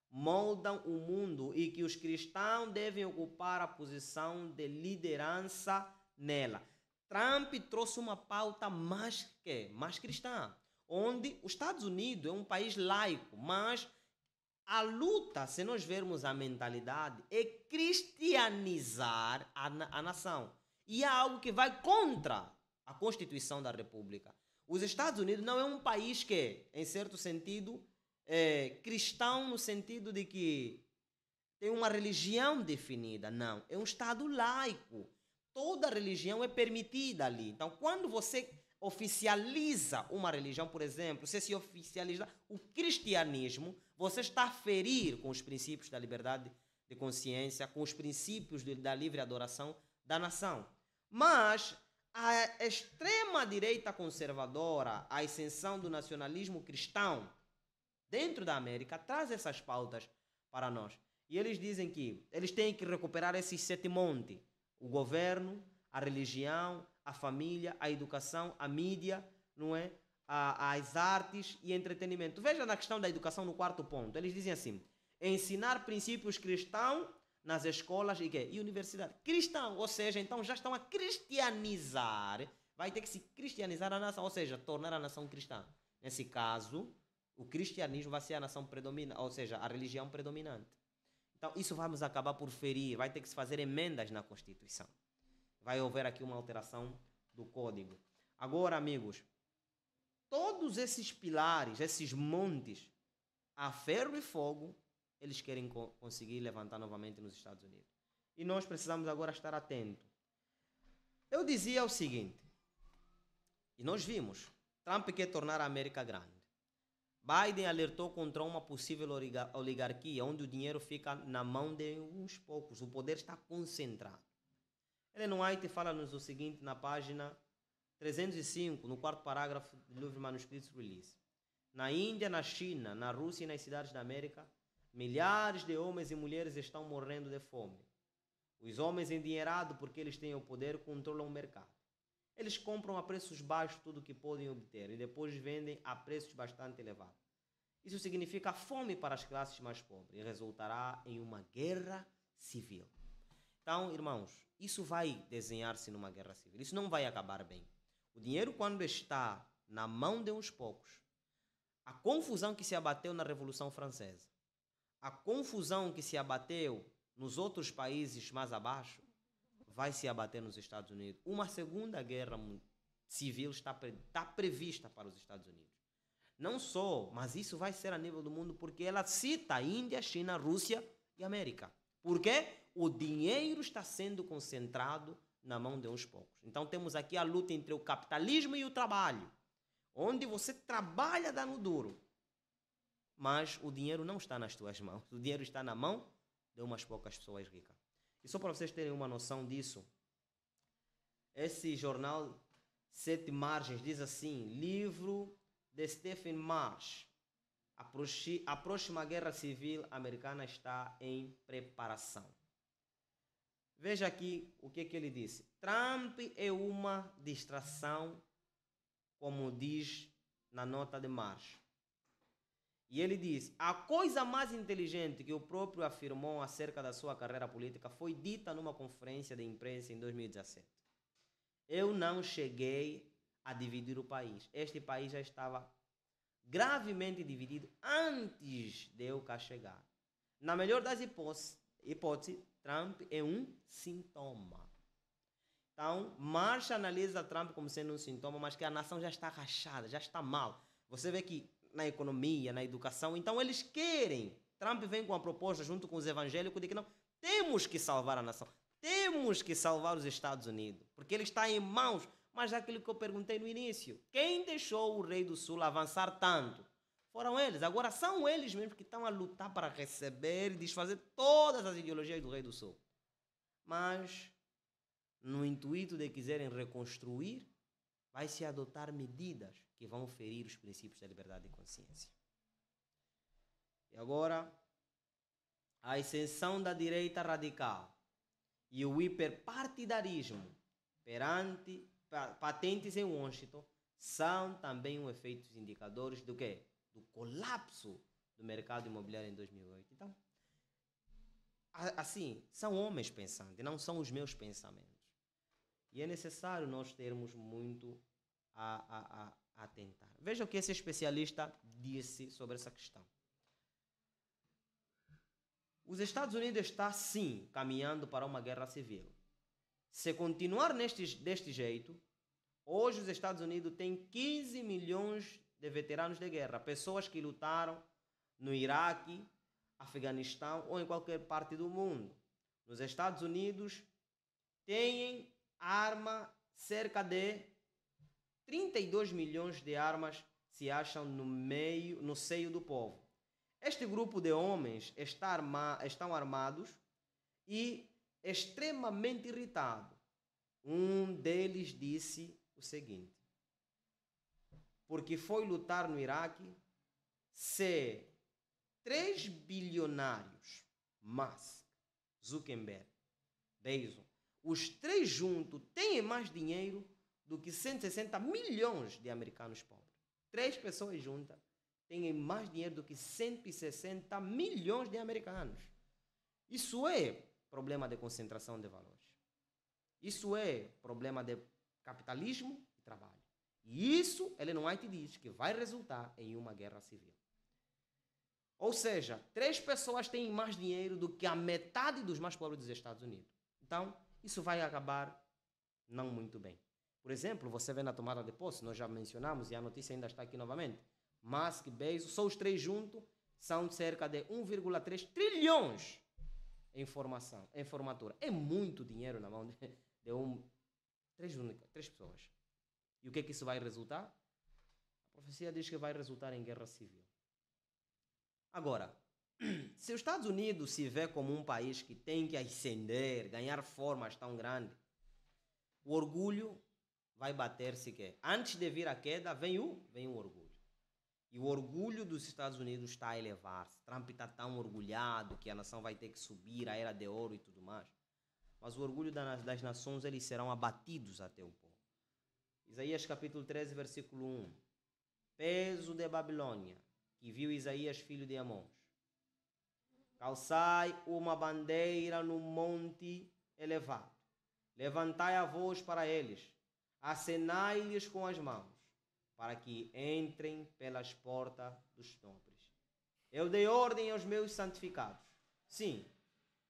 moldam o mundo e que os cristãos devem ocupar a posição de liderança nela. Trump trouxe uma pauta mais cristã, onde os Estados Unidos é um país laico, mas a luta, se nós vermos a mentalidade, é cristianizar a nação. E é algo que vai contra a Constituição da República. Os Estados Unidos não é um país que, em certo sentido, é cristão no sentido de que tem uma religião definida. Não, é um Estado laico. Toda religião é permitida ali. Então, quando você oficializa uma religião, por exemplo, se oficializa o cristianismo, você está a ferir com os princípios da liberdade de consciência, com os princípios da livre adoração da nação. Mas a extrema-direita conservadora, a ascensão do nacionalismo cristão dentro da América, traz essas pautas para nós. E eles dizem que eles têm que recuperar esses 7 montes: o governo, a religião, a família, a educação, a mídia, não é? As artes e entretenimento. Veja na questão da educação, no 4º ponto. Eles dizem assim: ensinar princípios cristãos nas escolas e universidade. Cristão, ou seja, então já estão a cristianizar. Vai ter que se cristianizar a nação, ou seja, tornar a nação cristã. Nesse caso, o cristianismo vai ser a nação predominante, ou seja, a religião predominante. Então, isso vamos acabar por ferir. Vai ter que se fazer emendas na Constituição. Vai haver aqui uma alteração do código. Agora, amigos, todos esses pilares, esses montes, a ferro e fogo, eles querem conseguir levantar novamente nos Estados Unidos. E nós precisamos agora estar atentos. Eu dizia o seguinte, e nós vimos, Trump quer tornar a América grande. Biden alertou contra uma possível oligarquia, onde o dinheiro fica na mão de uns poucos, o poder está concentrado. Ellen White fala-nos o seguinte na página 305, no 4º parágrafo do livro Manuscritos Release. Na Índia, na China, na Rússia e nas cidades da América, milhares de homens e mulheres estão morrendo de fome. Os homens endinheirados, porque eles têm o poder, controlam o mercado. Eles compram a preços baixos tudo o que podem obter e depois vendem a preços bastante elevados. Isso significa fome para as classes mais pobres e resultará em uma guerra civil. Então, irmãos, isso vai desenhar-se numa guerra civil. Isso não vai acabar bem. O dinheiro, quando está na mão de uns poucos, a confusão que se abateu na Revolução Francesa, a confusão que se abateu nos outros países mais abaixo, vai se abater nos Estados Unidos. Uma segunda guerra civil está prevista para os Estados Unidos. Não só, mas isso vai ser a nível do mundo, porque ela cita a Índia, China, Rússia e América. Por quê? O dinheiro está sendo concentrado na mão de uns poucos. Então temos aqui a luta entre o capitalismo e o trabalho, onde você trabalha dando duro, mas o dinheiro não está nas tuas mãos, o dinheiro está na mão de umas poucas pessoas ricas. E só para vocês terem uma noção disso, esse jornal Sete Margens diz assim: livro de Stephen Marsh, a próxima guerra civil americana está em preparação. Veja aqui o que ele disse. Trump é uma distração, como diz na nota de Marsh. E ele diz: a coisa mais inteligente que o próprio afirmou acerca da sua carreira política foi dita numa conferência de imprensa em 2017. Eu não cheguei a dividir o país. Este país já estava gravemente dividido antes de eu cá chegar. Na melhor das hipóteses, Trump é um sintoma. Então, Marsh analisa Trump como sendo um sintoma, mas que a nação já está rachada, já está mal. Você vê que na economia, na educação, então eles querem. Trump vem com a proposta junto com os evangélicos de que não, temos que salvar a nação. Temos que salvar os Estados Unidos, porque ele está em mãos. Mas aquilo que eu perguntei no início, quem deixou o rei do Sul avançar tanto? Foram eles. Agora são eles mesmos que estão a lutar para receber e desfazer todas as ideologias do rei do Sul. Mas, no intuito de quiserem reconstruir, vai se adotar medidas que vão ferir os princípios da liberdade de consciência. E agora, a ascensão da direita radical e o hiperpartidarismo patentes em Washington são também efeitos indicadores do quê? Do colapso do mercado imobiliário em 2008. Então, assim, são homens pensantes, não são os meus pensamentos. E é necessário nós termos muito a tentar. Veja o que esse especialista disse sobre essa questão. Os Estados Unidos estão, sim, caminhando para uma guerra civil. Se continuar deste jeito, hoje os Estados Unidos têm 15 milhões de veteranos de guerra, pessoas que lutaram no Iraque, Afeganistão ou em qualquer parte do mundo. Nos Estados Unidos têm cerca de 32 milhões de armas se acham no seio do povo. Este grupo de homens estão armados e extremamente irritado. Um deles disse o seguinte: porque foi lutar no Iraque, se 3 bilionários, Musk, Zuckerberg, Bezos, os três juntos têm mais dinheiro do que 160 milhões de americanos pobres. 3 pessoas juntas têm mais dinheiro do que 160 milhões de americanos. Isso é problema de concentração de valores. Isso é problema de capitalismo e trabalho. E isso, Ellen White diz que vai resultar em uma guerra civil. Ou seja, 3 pessoas têm mais dinheiro do que a metade dos mais pobres dos Estados Unidos. Então, isso vai acabar não muito bem. Por exemplo, você vê na tomada de posse, nós já mencionamos e a notícia ainda está aqui novamente. Musk, Bezos, só os 3 juntos são cerca de 1,3 trilhões em formatura. É muito dinheiro na mão de 3 pessoas. E o que é que isso vai resultar? A profecia diz que vai resultar em guerra civil. Agora, se os Estados Unidos se vê como um país que tem que ascender, ganhar formas tão grandes, o orgulho vai bater-se que antes de vir a queda, vem o orgulho. E o orgulho dos Estados Unidos está a elevar-se. Trump está tão orgulhado que a nação vai ter que subir a era de ouro e tudo mais. Mas o orgulho das nações, eles serão abatidos até o povo. Isaías capítulo 13, versículo 1. Peso de Babilônia, que viu Isaías, filho de Amós. Calçai uma bandeira no monte elevado. Levantai a voz para eles. Acenai-lhes com as mãos, para que entrem pelas portas dos nobres. Eu dei ordem aos meus santificados. Sim,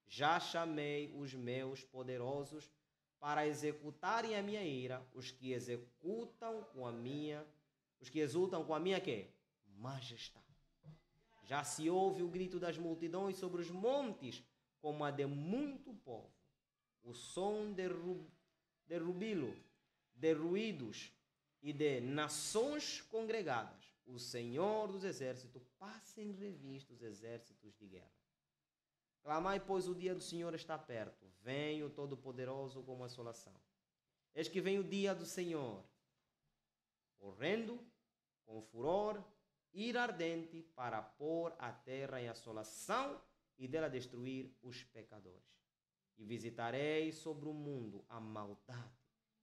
já chamei os meus poderosos para executarem a minha ira, os que exultam com a minha quê? Majestade. Já se ouve o grito das multidões sobre os montes, como a de muito povo. O som de rubilo, de ruídos e de nações congregadas, o Senhor dos exércitos passa em revista os exércitos de guerra. Clamai, pois o dia do Senhor está perto. Vem o Todo-Poderoso como assolação. Eis que vem o dia do Senhor, horrendo, com furor, ira ardente, para pôr a terra em assolação e dela destruir os pecadores. E visitarei sobre o mundo a maldade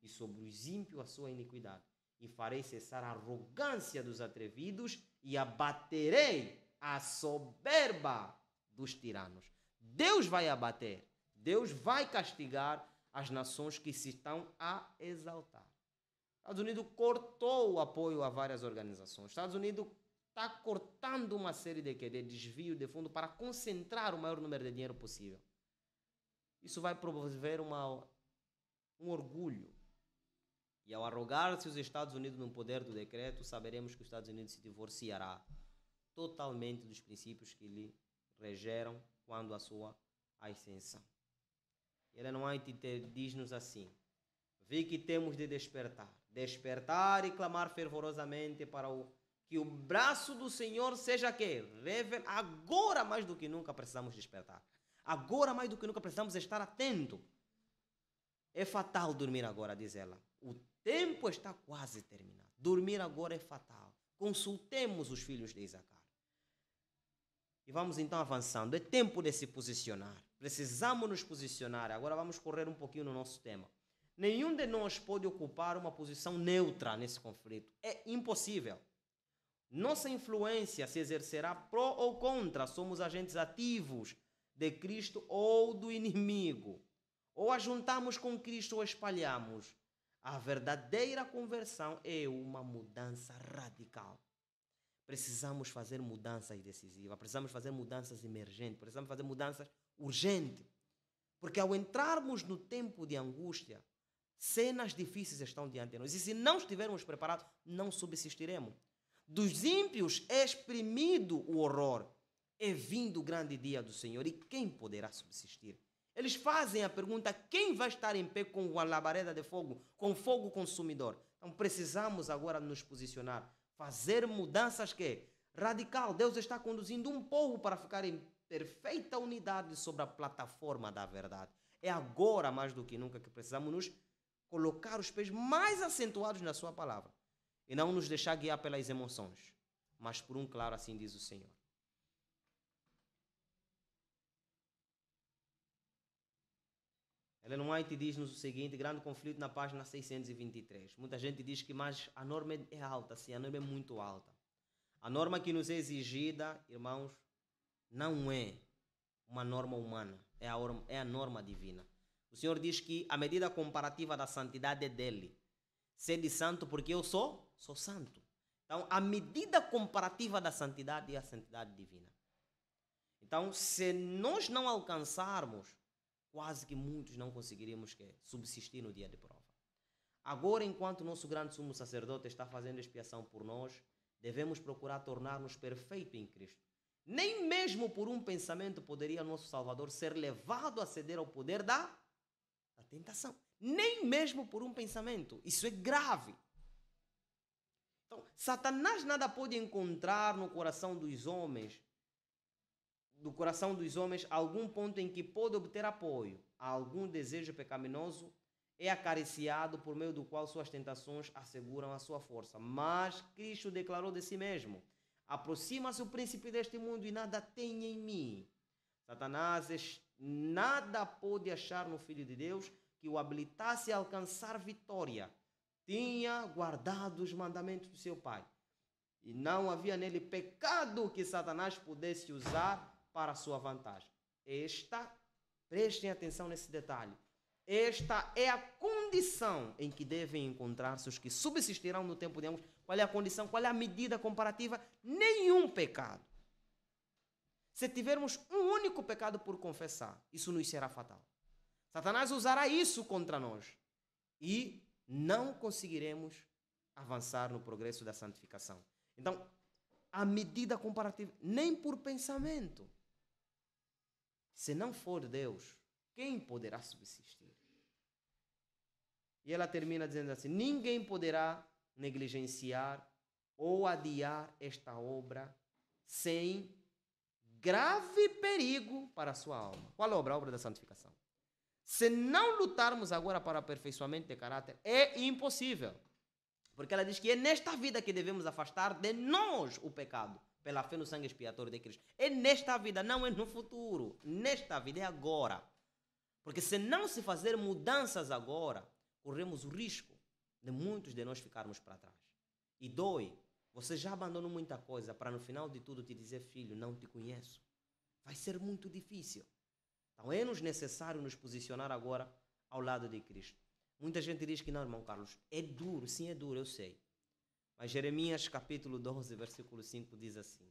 e sobre os ímpios a sua iniquidade. E farei cessar a arrogância dos atrevidos e abaterei a soberba dos tiranos. Deus vai abater, Deus vai castigar as nações que se estão a exaltar. Estados Unidos cortou o apoio a várias organizações. Estados Unidos está cortando uma série de desvio de fundo para concentrar o maior número de dinheiro possível. Isso vai promover um orgulho. E ao arrogar-se os Estados Unidos no poder do decreto, saberemos que os Estados Unidos se divorciará totalmente dos princípios que lhe regeram quando a sua ascensão. Ele não há de diz-nos assim: vi que temos de despertar e clamar fervorosamente para que o braço do Senhor seja que agora mais do que nunca precisamos despertar. Agora mais do que nunca precisamos estar atento. É fatal dormir agora, diz ela. O tempo está quase terminado. Dormir agora é fatal. Consultemos os filhos de Isacar. E vamos então avançando. É tempo de se posicionar. Precisamos nos posicionar. Agora vamos correr um pouquinho no nosso tema. Nenhum de nós pode ocupar uma posição neutra nesse conflito. É impossível. Nossa influência se exercerá pró ou contra. Somos agentes ativos de Cristo ou do inimigo. Ou a juntamos com Cristo ou espalhamos. A verdadeira conversão é uma mudança radical. Precisamos fazer mudanças decisivas, precisamos fazer mudanças emergentes, precisamos fazer mudanças urgentes. Porque ao entrarmos no tempo de angústia, cenas difíceis estão diante de nós. E se não estivermos preparados, não subsistiremos. Dos ímpios é exprimido o horror. É vindo o grande dia do Senhor. E quem poderá subsistir? Eles fazem a pergunta: quem vai estar em pé com uma labareda de fogo, com fogo consumidor? Então precisamos agora nos posicionar, fazer mudanças radical. Deus está conduzindo um povo para ficar em perfeita unidade sobre a plataforma da verdade. É agora mais do que nunca que precisamos nos colocar os pés mais acentuados na sua palavra e não nos deixar guiar pelas emoções, mas por um claro, assim diz o Senhor. Ellen White diz-nos o seguinte, grande conflito na página 623. Muita gente diz que mas a norma é alta, sim, a norma é muito alta. A norma que nos é exigida, irmãos, não é uma norma humana, é a norma divina. O Senhor diz que a medida comparativa da santidade é dele. Sede santo porque eu sou santo. Então, a medida comparativa da santidade é a santidade divina. Então, se nós não alcançarmos, quase que muitos não conseguiríamos subsistir no dia de prova. Agora, enquanto o nosso grande sumo sacerdote está fazendo expiação por nós, devemos procurar tornar-nos perfeitos em Cristo. Nem mesmo por um pensamento poderia nosso Salvador ser levado a ceder ao poder da tentação. Nem mesmo por um pensamento. Isso é grave. Então, Satanás nada pode encontrar no coração dos homens, algum ponto em que pode obter apoio a algum desejo pecaminoso, é acariciado por meio do qual suas tentações asseguram a sua força. Mas Cristo declarou de si mesmo: aproxima-se o príncipe deste mundo e nada tem em mim. Satanás nada pôde achar no Filho de Deus que o habilitasse a alcançar vitória. Tinha guardado os mandamentos do seu Pai. E não havia nele pecado que Satanás pudesse usar para a sua vantagem. Prestem atenção nesse detalhe. Esta é a condição em que devem encontrar-se os que subsistirão no tempo de angústia. Qual é a condição? Qual é a medida comparativa? Nenhum pecado. Se tivermos um único pecado por confessar, isso nos será fatal. Satanás usará isso contra nós e não conseguiremos avançar no progresso da santificação. Então, a medida comparativa, nem por pensamento. Se não for Deus, quem poderá subsistir? E ela termina dizendo assim: ninguém poderá negligenciar ou adiar esta obra sem grave perigo para a sua alma. Qual obra? A obra da santificação. Se não lutarmos agora para o aperfeiçoamento de caráter, é impossível. Porque ela diz que é nesta vida que devemos afastar de nós o pecado, pela fé no sangue expiatório de Cristo. É nesta vida, não é no futuro. Nesta vida é agora. Porque se não se fazer mudanças agora, corremos o risco de muitos de nós ficarmos para trás. E dói. Você já abandonou muita coisa para no final de tudo te dizer: filho, não te conheço. Vai ser muito difícil. Então é-nos necessário nos posicionar agora ao lado de Cristo. Muita gente diz que não, irmão Carlos, é duro. Sim, é duro, eu sei. Mas Jeremias capítulo 12, versículo 5 diz assim: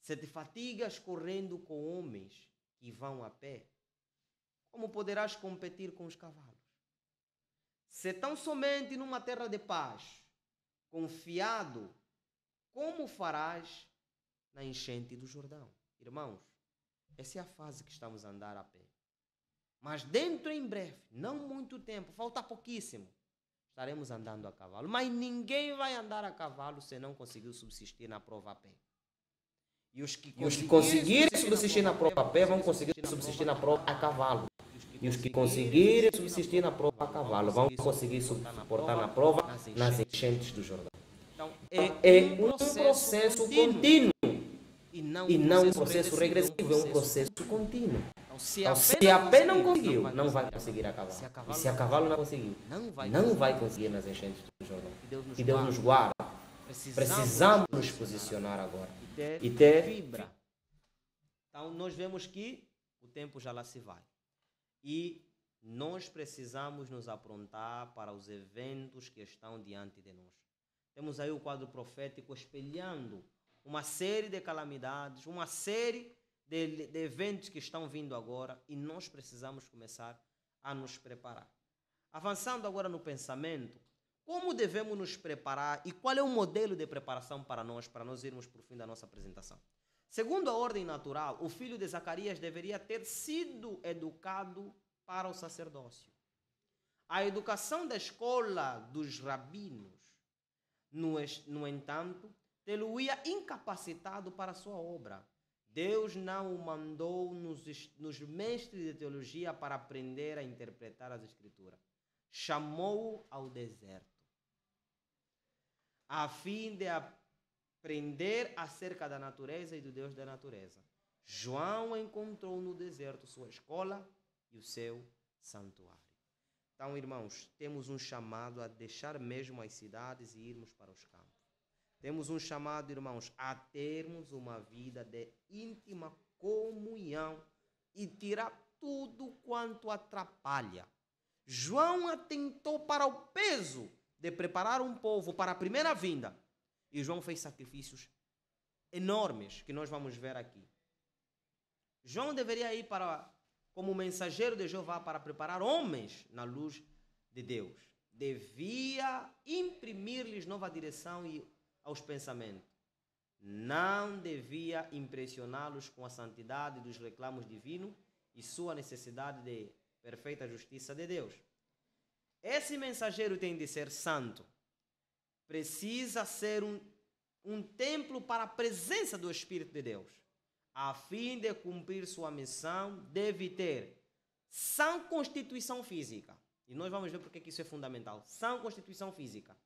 se te fatigas correndo com homens que vão a pé, como poderás competir com os cavalos? Se tão somente numa terra de paz, confiado, como farás na enchente do Jordão? Irmãos, essa é a fase que estamos a andar a pé. Mas dentro em breve, não muito tempo, falta pouquíssimo, estaremos andando a cavalo. Mas ninguém vai andar a cavalo se não conseguir subsistir na prova a pé. E os que conseguirem subsistir na prova a pé vão conseguir subsistir na prova a cavalo. E os que conseguirem subsistir na prova a cavalo vão conseguir suportar na prova nas enchentes do Jordão. Então, é um processo contínuo e não um processo regressivo, é um processo contínuo. Então, se a pé não conseguiu, não vai conseguir a cavalo. E se a cavalo não conseguiu, não vai conseguir nas enchentes do Jordão. Que Deus nos guarda. Precisamos nos posicionar agora e ter fibra. Então nós vemos que o tempo já lá se vai. E nós precisamos nos aprontar para os eventos que estão diante de nós. Temos aí o quadro profético espelhando uma série de calamidades, uma série de eventos que estão vindo agora, e nós precisamos começar a nos preparar. Avançando agora no pensamento, como devemos nos preparar e qual é o modelo de preparação para nós irmos para o fim da nossa apresentação? Segundo a ordem natural, o filho de Zacarias deveria ter sido educado para o sacerdócio. A educação da escola dos rabinos, no entanto, tê-lo-ia incapacitado para a sua obra. Deus não o mandou nos mestres de teologia para aprender a interpretar as Escrituras. Chamou-o ao deserto, a fim de aprender acerca da natureza e do Deus da natureza. João encontrou no deserto sua escola e o seu santuário. Então, irmãos, temos um chamado a deixar mesmo as cidades e irmos para os campos. Temos um chamado, irmãos, a termos uma vida de íntima comunhão e tirar tudo quanto atrapalha. João atentou para o peso de preparar um povo para a primeira vinda. E João fez sacrifícios enormes que nós vamos ver aqui. João deveria ir como mensageiro de Jeová para preparar homens na luz de Deus. Devia imprimir-lhes nova direção aos pensamentos. Não devia impressioná-los com a santidade dos reclamos divinos e sua necessidade de perfeita justiça de Deus. Esse mensageiro tem de ser santo. Precisa ser um templo para a presença do Espírito de Deus. A fim de cumprir sua missão, deve ter sã constituição física. E nós vamos ver porque isso é fundamental. Sã constituição física,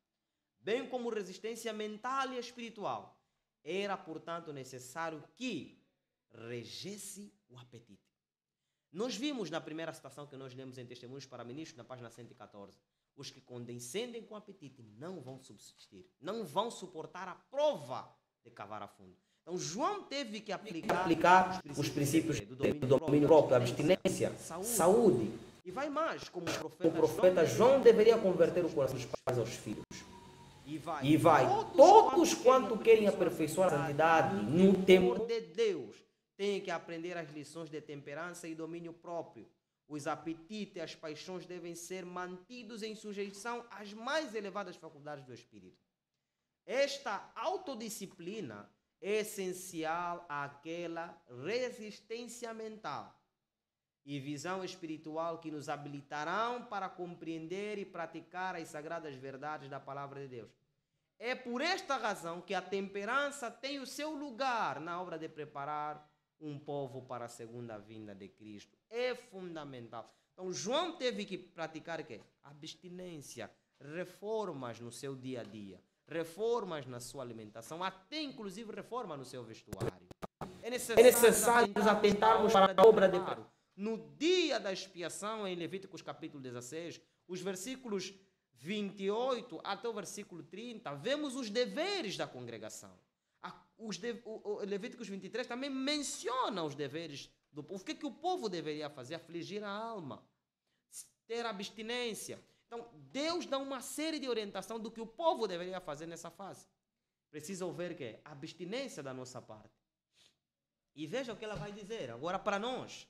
bem como resistência mental e espiritual. Era, portanto, necessário que regesse o apetite. Nós vimos na primeira citação que nós lemos em Testemunhos para Ministros, na página 114, os que condescendem com apetite não vão subsistir, não vão suportar a prova de cavar a fundo. Então, João teve que aplicar os princípios do domínio próprio, abstinência, saúde. E vai mais, como o profeta João deveria converter o coração dos pais aos filhos. E vai, todos quanto querem aperfeiçoar a santidade no temor de Deus, têm que aprender as lições de temperança e domínio próprio. Os apetites e as paixões devem ser mantidos em sujeição às mais elevadas faculdades do espírito. Esta autodisciplina é essencial àquela resistência mental e visão espiritual que nos habilitarão para compreender e praticar as sagradas verdades da palavra de Deus. É por esta razão que a temperança tem o seu lugar na obra de preparar um povo para a segunda vinda de Cristo. É fundamental. Então, João teve que praticar o quê? Abstinência, reformas no seu dia a dia, reformas na sua alimentação, até inclusive reforma no seu vestuário. É necessário nos atentarmos para a obra de preparo. No dia da expiação, em Levíticos capítulo 16, os versículos 28 até o versículo 30, vemos os deveres da congregação. O Levíticos 23 também menciona os deveres do povo. O que o povo deveria fazer? Afligir a alma, ter abstinência. Então, Deus dá uma série de orientação do que o povo deveria fazer nessa fase. Precisa ouvir que a abstinência da nossa parte. E veja o que ela vai dizer agora para nós.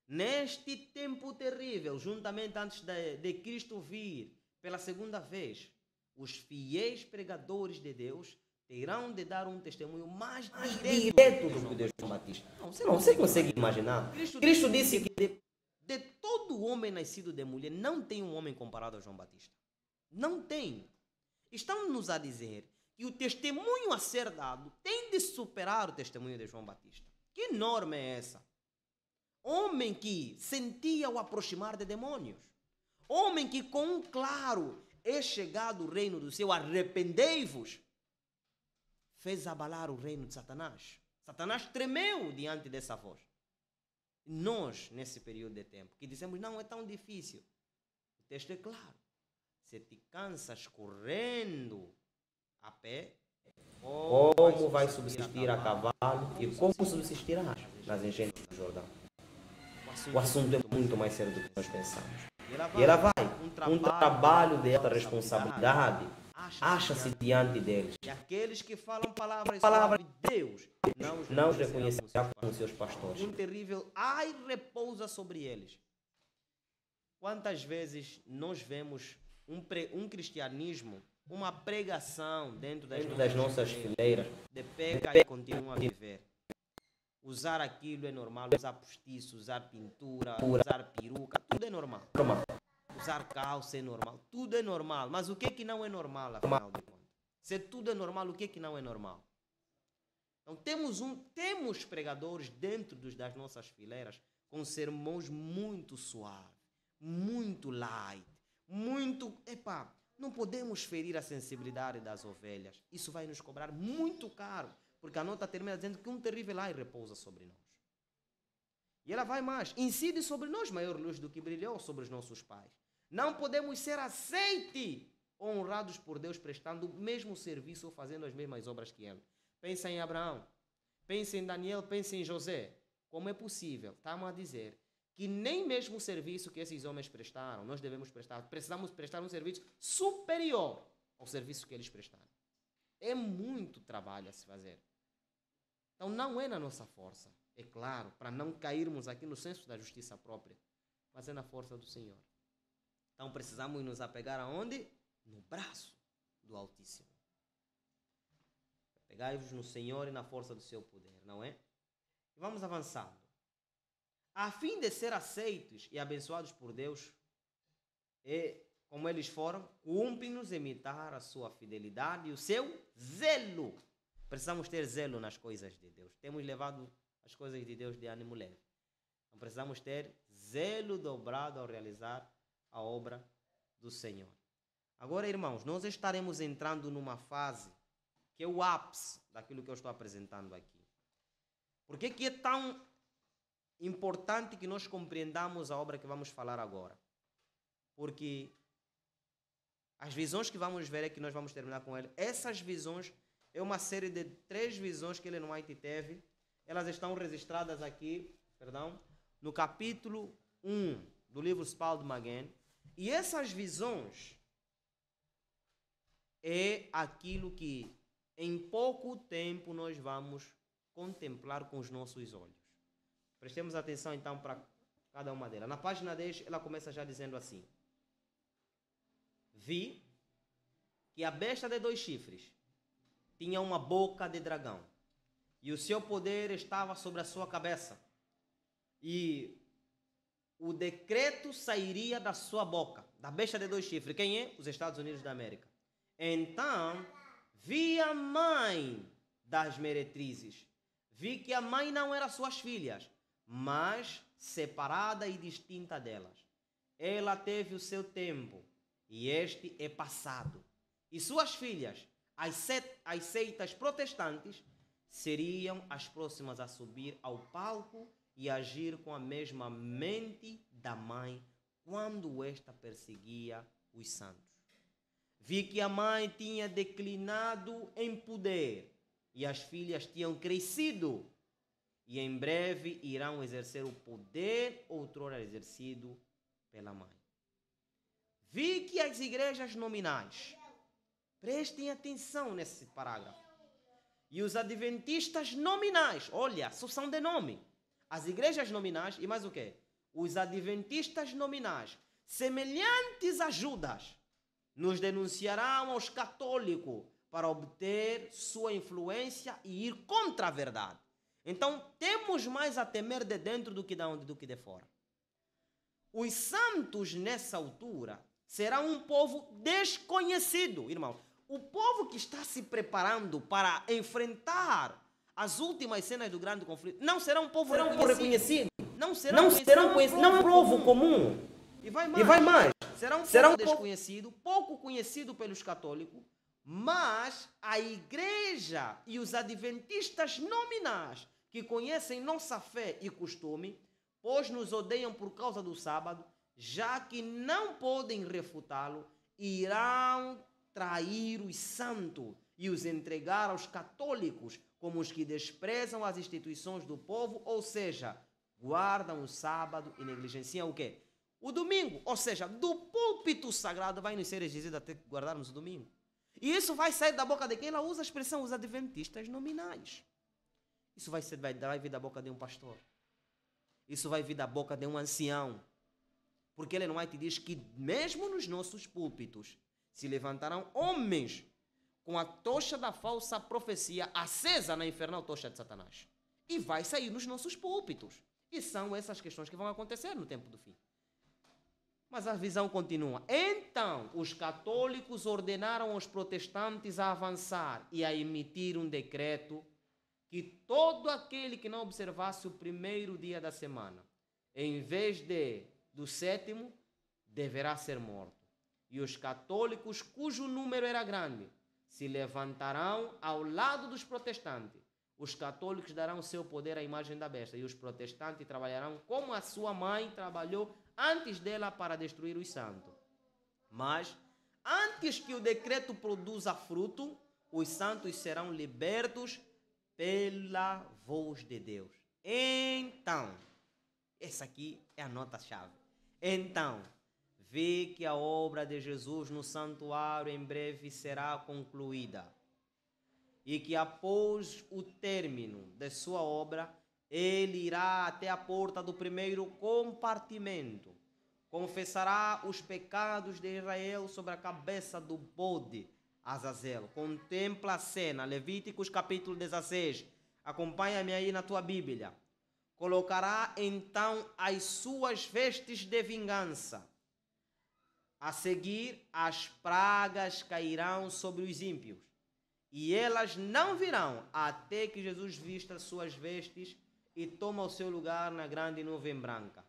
Neste tempo terrível, juntamente antes de Cristo vir pela segunda vez, os fiéis pregadores de Deus terão de dar um testemunho mais direto do que Deus João Batista. Você consegue imaginar? Cristo disse que de todo homem nascido de mulher, não tem um homem comparado a João Batista. Não tem. Estão-nos a dizer que o testemunho a ser dado tem de superar o testemunho de João Batista. Que norma é essa? Homem que sentia o aproximar de demônios. Homem que com um claro é chegado o reino do céu, arrependei-vos, fez abalar o reino de Satanás. Satanás tremeu diante dessa voz. Nós, nesse período de tempo, que dizemos, não é tão difícil. O texto é claro. Se te cansas correndo a pé, como vai subsistir a cavalo e como subsistirás nas enchentes do Jordão? O assunto é muito mais sério do que nós pensamos. E ela vai, um trabalho de alta responsabilidade, acha-se diante deles. E aqueles que falam palavras de Deus, não os reconhecerá como seus pastores. Um terrível ai repousa sobre eles. Quantas vezes nós vemos um cristianismo, uma pregação dentro das nossas fileiras, de peca e continua a viver. Usar aquilo é normal, usar postiço, usar pintura, usar peruca, tudo é normal. Usar calça é normal, tudo é normal. Mas o que não é normal, afinal de contas? Se tudo é normal, o que não é normal? Então temos pregadores dentro das nossas fileiras com sermões muito suaves, muito light, muito... não podemos ferir a sensibilidade das ovelhas. Isso vai nos cobrar muito caro. Porque a nota termina dizendo que um terrível ai repousa sobre nós. E ela vai mais. Incide sobre nós maior luz do que brilhou sobre os nossos pais. Não podemos ser aceitos ou honrados por Deus prestando o mesmo serviço ou fazendo as mesmas obras que Ele. Pensa em Abraão. Pensa em Daniel. Pensa em José. Como é possível? Estamos a dizer que nem mesmo o serviço que esses homens prestaram, nós devemos prestar. Precisamos prestar um serviço superior ao serviço que eles prestaram. É muito trabalho a se fazer. Então não é na nossa força, é claro, para não cairmos aqui no senso da justiça própria, mas é na força do Senhor. Então precisamos nos apegar aonde? No braço do Altíssimo. Pegai-vos no Senhor e na força do seu poder, não é? E vamos avançando. A fim de ser aceitos e abençoados por Deus, como eles foram, cumpre-nos imitar a sua fidelidade e o seu zelo. Precisamos ter zelo nas coisas de Deus. Temos levado as coisas de Deus de ânimo leve. Então precisamos ter zelo dobrado ao realizar a obra do Senhor. Agora, irmãos, nós estaremos entrando numa fase que é o ápice daquilo que eu estou apresentando aqui. Por que é tão importante que nós compreendamos a obra que vamos falar agora? Porque as visões que vamos ver é que nós vamos terminar com ele. Essas visões é uma série de 3 visões que Ellen White teve. Elas estão registradas aqui, no capítulo 1 do livro Spalding Maguen. E essas visões é aquilo que em pouco tempo nós vamos contemplar com os nossos olhos. Prestemos atenção então para cada uma delas. Na página 10 ela começa já dizendo assim: vi que a besta de 2 chifres tinha uma boca de dragão, e o seu poder estava sobre a sua cabeça, e o decreto sairia da sua boca, da besta de 2 chifres. Quem é? Os Estados Unidos da América. Então, vi a mãe das meretrizes. Vi que a mãe não era suas filhas, mas separada e distinta delas. Ela teve o seu tempo, e este é passado. E suas filhas, as seitas protestantes, seriam as próximas a subir ao palco e agir com a mesma mente da mãe quando esta perseguia os santos. Vi que a mãe tinha declinado em poder e as filhas tinham crescido e em breve irão exercer o poder outrora exercido pela mãe. Vi que as igrejas nominais, prestem atenção nesse parágrafo, e os adventistas nominais, olha, só são de nome. As igrejas nominais, e mais o quê? Os adventistas nominais, semelhantes a Judas, nos denunciarão aos católicos para obter sua influência e ir contra a verdade. Então, temos mais a temer de dentro do que de fora. Os santos, nessa altura, serão um povo desconhecido, irmão. O povo que está se preparando para enfrentar as últimas cenas do grande conflito não será um povo reconhecido. Não serão conhecido. Não é um povo comum. E vai mais. Será um povo desconhecido, pouco conhecido pelos católicos, mas a igreja e os adventistas nominais que conhecem nossa fé e costume, pois nos odeiam por causa do sábado, já que não podem refutá-lo, irão trair os santos e os entregar aos católicos como os que desprezam as instituições do povo, ou seja, guardam o sábado e negligenciam o quê? O domingo, ou seja, do púlpito sagrado vai nos ser exigido até que guardarmos o domingo. E isso vai sair da boca de quem? Ela usa a expressão os adventistas nominais. Isso vai vir da boca de um pastor. Isso vai vir da boca de um ancião. Porque ele não vai te dizer que mesmo nos nossos púlpitos se levantarão homens com a tocha da falsa profecia acesa na infernal tocha de Satanás. E vai sair nos nossos púlpitos. E são essas questões que vão acontecer no tempo do fim. Mas a visão continua. Então, os católicos ordenaram aos protestantes a avançar e a emitir um decreto que todo aquele que não observasse o primeiro dia da semana, em vez do 7º, deverá ser morto. E os católicos, cujo número era grande, se levantarão ao lado dos protestantes. Os católicos darão seu poder à imagem da besta, e os protestantes trabalharão como a sua mãe trabalhou antes dela para destruir os santos. Mas, antes que o decreto produza fruto, os santos serão libertos pela voz de Deus. Então, essa aqui é a nota-chave. Então, vê que a obra de Jesus no santuário em breve será concluída e que após o término de sua obra, ele irá até a porta do primeiro compartimento, confessará os pecados de Israel sobre a cabeça do bode Azazel. Contempla a cena, Levíticos capítulo 16. Acompanha-me aí na tua Bíblia. Colocará então as suas vestes de vingança. A seguir, as pragas cairão sobre os ímpios, e elas não virão até que Jesus vista suas vestes e toma o seu lugar na grande nuvem branca.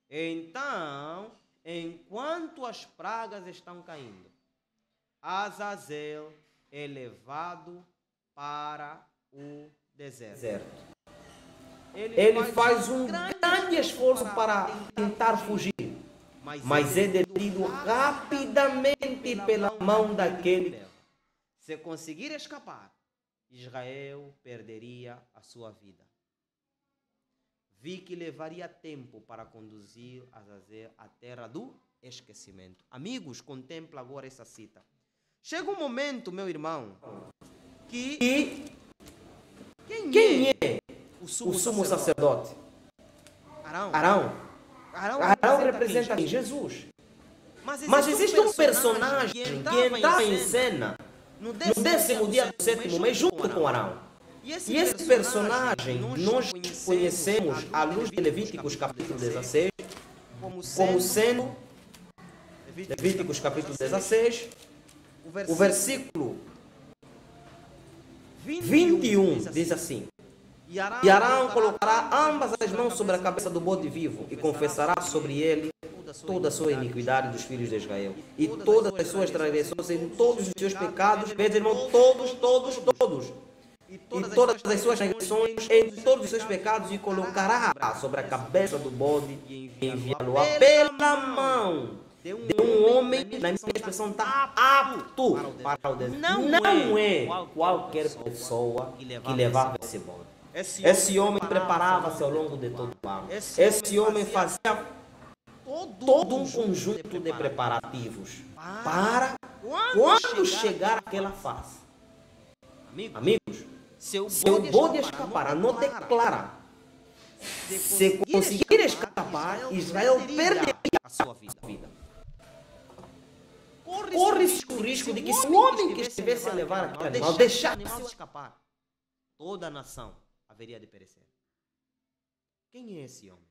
Então, enquanto as pragas estão caindo, Azazel é levado para o deserto. Ele faz um grande esforço para tentar fugir, mas é detido rapidamente pela mão daquele. Se conseguir escapar, Israel perderia a sua vida. Vi que levaria tempo para conduzir Azazel à terra do esquecimento. Amigos, contempla agora essa cita. Chega um momento, meu irmão, que quem é o sumo sacerdote? Arão representa quem? Jesus. Mas existe um personagem que entrava em cena no 10º dia do 7º mês junto com Arão. E esse personagem nós conhecemos à luz de Levíticos capítulo 16 como sendo Levíticos capítulo 16, o versículo 21 diz assim: E Arão colocará ambas as mãos sobre a cabeça do bode vivo e confessará sobre ele toda a sua iniquidade dos filhos de Israel e todas as suas transgressões e todos os seus pecados, veja, irmão, todos, e todas as suas transgressões em todos os seus pecados, e colocará sobre a cabeça do bode e enviá-lo-á pela mão de um homem, na minha expressão, está apto para o deserto. Não é qualquer pessoa que levava esse bode. Esse homem preparava-se ao longo de todo o ano. Esse homem fazia todo um conjunto de preparativos para, quando chegar aquela fase, amigos, se o bode escapar, a não declara, se conseguir escapar, Israel perderia a sua vida. Corre-se o risco de que se o homem que estivesse a levar aquele animal deixasse escapar, toda a nação haveria de perecer. Quem é esse homem?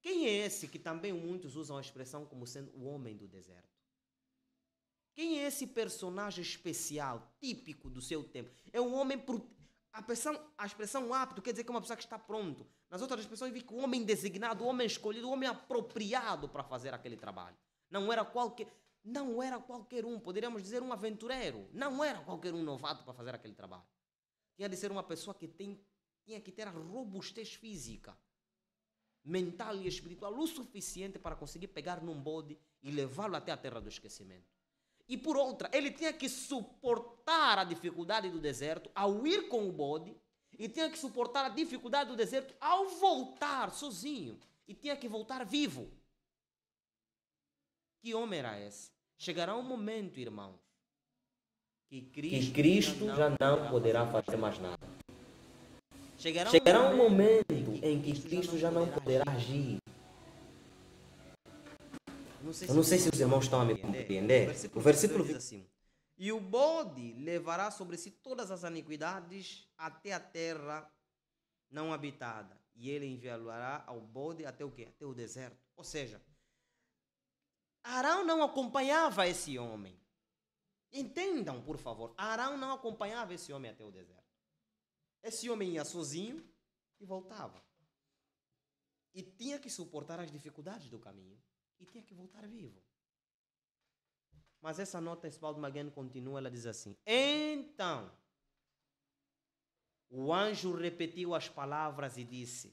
Quem é esse que também muitos usam a expressão como sendo o homem do deserto? Quem é esse personagem especial, típico do seu tempo? É um homem... A expressão apto quer dizer que é uma pessoa que está pronto. Nas outras expressões, vi que o homem designado, o homem escolhido, o homem apropriado para fazer aquele trabalho. Não era qualquer um, poderíamos dizer um aventureiro. Não era qualquer um novato para fazer aquele trabalho. Tinha de ser uma pessoa que tinha que ter a robustez física, mental e espiritual o suficiente para conseguir pegar num bode e levá-lo até a terra do esquecimento. E por outra, ele tinha que suportar a dificuldade do deserto ao ir com o bode, e tinha que suportar a dificuldade do deserto ao voltar sozinho, e tinha que voltar vivo. Que homem era esse? Chegará um momento, irmãos, que Cristo já não poderá fazer mais nada. Chegará um momento em que Cristo já não poderá agir. Eu não sei se os irmãos estão a me compreender. O versículo diz assim: E o bode levará sobre si todas as iniquidades até a terra não habitada, e ele enviará ao bode até o quê? Até o deserto. Ou seja, Arão não acompanhava esse homem. Entendam, por favor. Arão não acompanhava esse homem até o deserto. Esse homem ia sozinho e voltava. E tinha que suportar as dificuldades do caminho. E tinha que voltar vivo. Mas essa nota, Spalding McGann continua, ela diz assim: Então, o anjo repetiu as palavras e disse: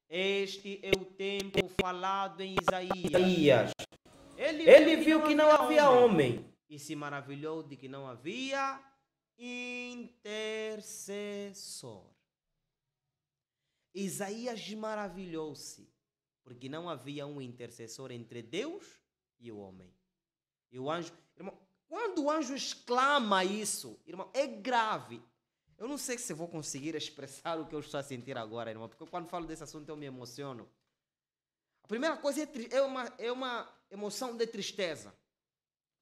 Este é o tempo falado em Isaías. Ele viu que não havia homem e se maravilhou de que não havia intercessor. Isaías maravilhou-se porque não havia um intercessor entre Deus e o homem. E o anjo, irmão, quando o anjo exclama isso, irmão, é grave. Eu não sei se vou conseguir expressar o que eu estou a sentir agora, irmão, porque quando falo desse assunto eu me emociono. A primeira coisa é uma emoção de tristeza.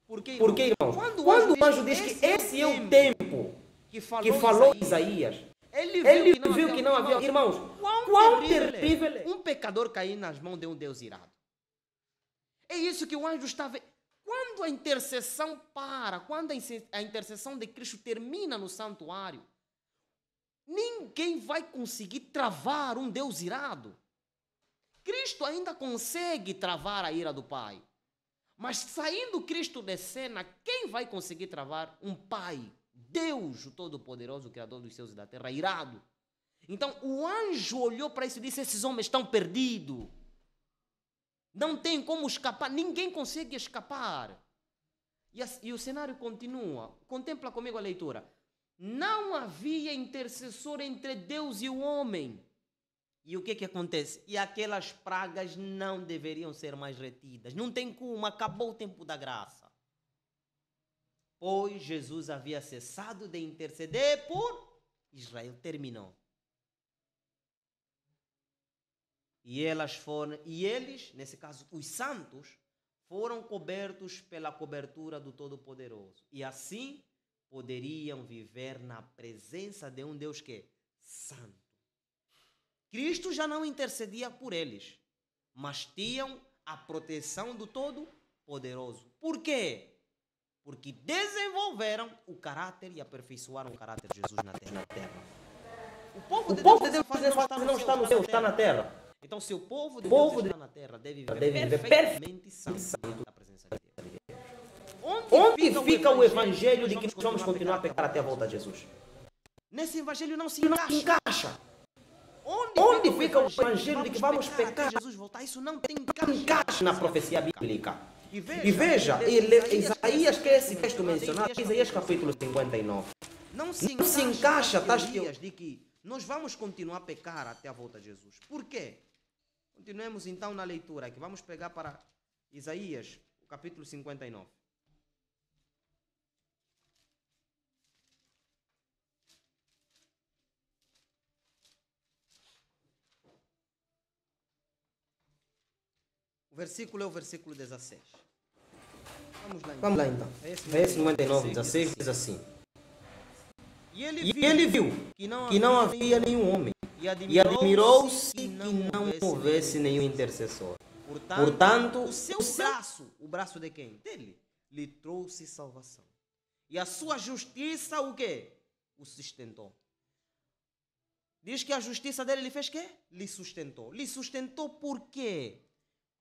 Porque, irmão, quando o anjo diz que esse é o tempo que falou Isaías, ele viu que não havia. Irmãos, quão terrível é um pecador cair nas mãos de um Deus irado. É isso que o anjo está vendo. Quando a intercessão quando a intercessão de Cristo termina no santuário, ninguém vai conseguir travar um Deus irado. Cristo ainda consegue travar a ira do Pai. Mas saindo Cristo de cena, quem vai conseguir travar um Pai, Deus, o Todo-Poderoso, o Criador dos céus e da terra, irado? Então o anjo olhou para isso e disse: esses homens estão perdidos. Não tem como escapar, ninguém consegue escapar. E o cenário continua. Contempla comigo a leitura. Não havia intercessor entre Deus e o homem. E o que acontece? E aquelas pragas não deveriam ser mais retidas. Não tem como, acabou o tempo da graça. Pois Jesus havia cessado de interceder por Israel. Terminou. E eles, nesse caso, os santos, foram cobertos pela cobertura do Todo-Poderoso. E assim poderiam viver na presença de um Deus que é santo. Cristo já não intercedia por eles. mas tinham a proteção do Todo-Poderoso. Por quê? Porque desenvolveram o caráter e aperfeiçoaram o caráter de Jesus na terra. O povo de Deus não está no céu, está na terra. Então, se o povo de Deus está na terra, deve viver perfeitamente santo na presença de Deus. Onde fica o evangelho de que nós vamos continuar a pecar até a volta de Jesus? Nesse evangelho não se encaixa. Onde fica o evangelho de que vamos pecar até Jesus voltar? Isso não tem encaixe na profecia bíblica. E veja, Isaías, que é esse texto mencionado, Isaías capítulo 59. Não se encaixa de que nós vamos continuar a pecar até a volta de Jesus. Por quê? Continuemos então na leitura aqui. Vamos pegar para Isaías, o capítulo 59. O versículo é o versículo 16. Vamos lá então. Isaías 59, 16 diz assim. E ele viu que não havia nenhum homem, e admirou-se que não houvesse nenhum intercessor. Portanto, o braço de quem? Dele, lhe trouxe salvação. E a sua justiça, o quê? O sustentou. Diz que a justiça dele, ele fez o quê? Lhe sustentou. Lhe sustentou por quê?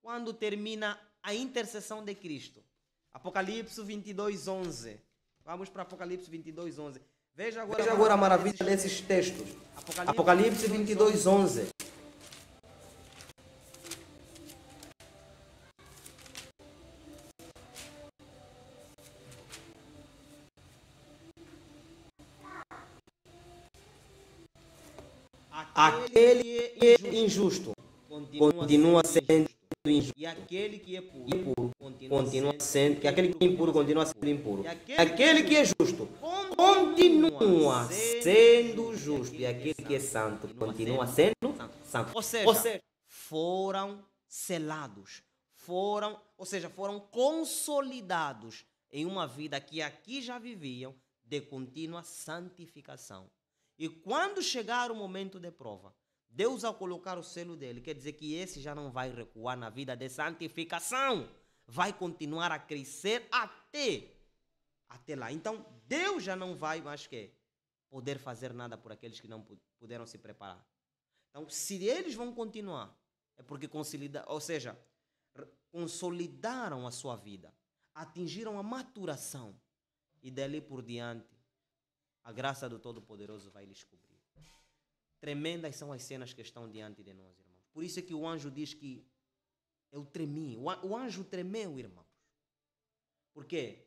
Quando termina a intercessão de Cristo. Apocalipse 22, 11. Vamos para Apocalipse 22, 11. Veja agora a maravilha desses textos. Apocalipse 22, 11. Aquele que é injusto continua sendo injusto. E aquele que é puro continua sendo, que aquele que é impuro continua sendo impuro. E aquele que é justo continua sendo justo. E aquele que é santo continua sendo santo. Ou seja, foram selados, foram consolidados em uma vida que aqui já viviam de contínua santificação. E quando chegar o momento de prova, Deus, ao colocar o selo dele, quer dizer que esse já não vai recuar na vida de santificação. Vai continuar a crescer até lá. Então, Deus já não vai mais poder fazer nada por aqueles que não puderam se preparar. Então, se eles vão continuar, é porque consolidaram a sua vida, atingiram a maturação, e dali por diante, a graça do Todo-Poderoso vai lhes cobrir. Tremendas são as cenas que estão diante de nós, irmãos. Por isso é que o anjo diz que eu tremi. O anjo tremeu, irmãos. Por quê?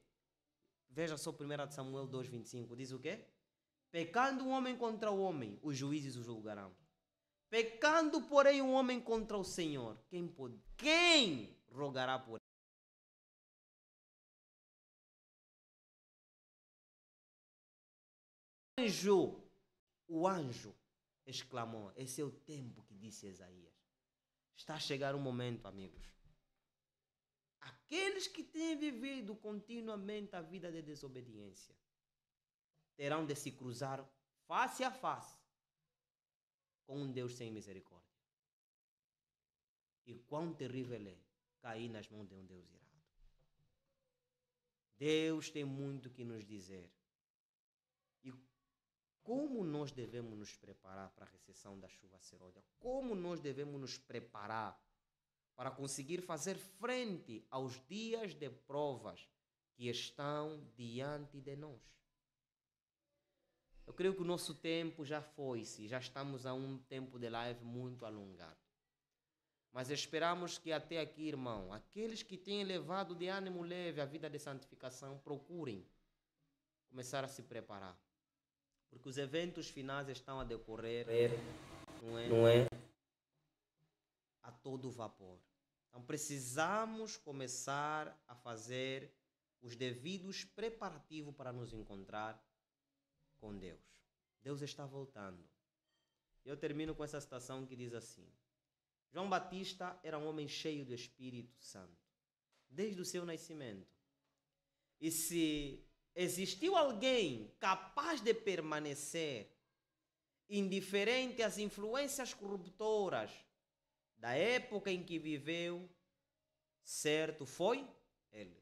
Veja só 1 Samuel 2,25. Diz o quê? Pecando um homem contra o homem, os juízes o julgarão. Pecando, porém, um homem contra o Senhor, quem rogará por ele? O anjo exclamou, esse é o tempo que disse Isaías. Está a chegar um momento, amigos. Aqueles que têm vivido continuamente a vida de desobediência terão de se cruzar face a face com um Deus sem misericórdia. E quão terrível é cair nas mãos de um Deus irado. Deus tem muito que nos dizer. E como nós devemos nos preparar para a recessão da chuva serôdia? Como nós devemos nos preparar para conseguir fazer frente aos dias de provas que estão diante de nós? Eu creio que o nosso tempo já foi-se, já estamos a um tempo de live muito alongado. Mas esperamos que até aqui, irmão, aqueles que têm levado de ânimo leve a vida de santificação, procurem começar a se preparar. Porque os eventos finais estão a decorrer, não é? A todo vapor. Então precisamos começar a fazer os devidos preparativos para nos encontrar com Deus. Deus está voltando. Eu termino com essa citação que diz assim: João Batista era um homem cheio do Espírito Santo, desde o seu nascimento. E se existiu alguém capaz de permanecer indiferente às influências corruptoras da época em que viveu, certo foi ele.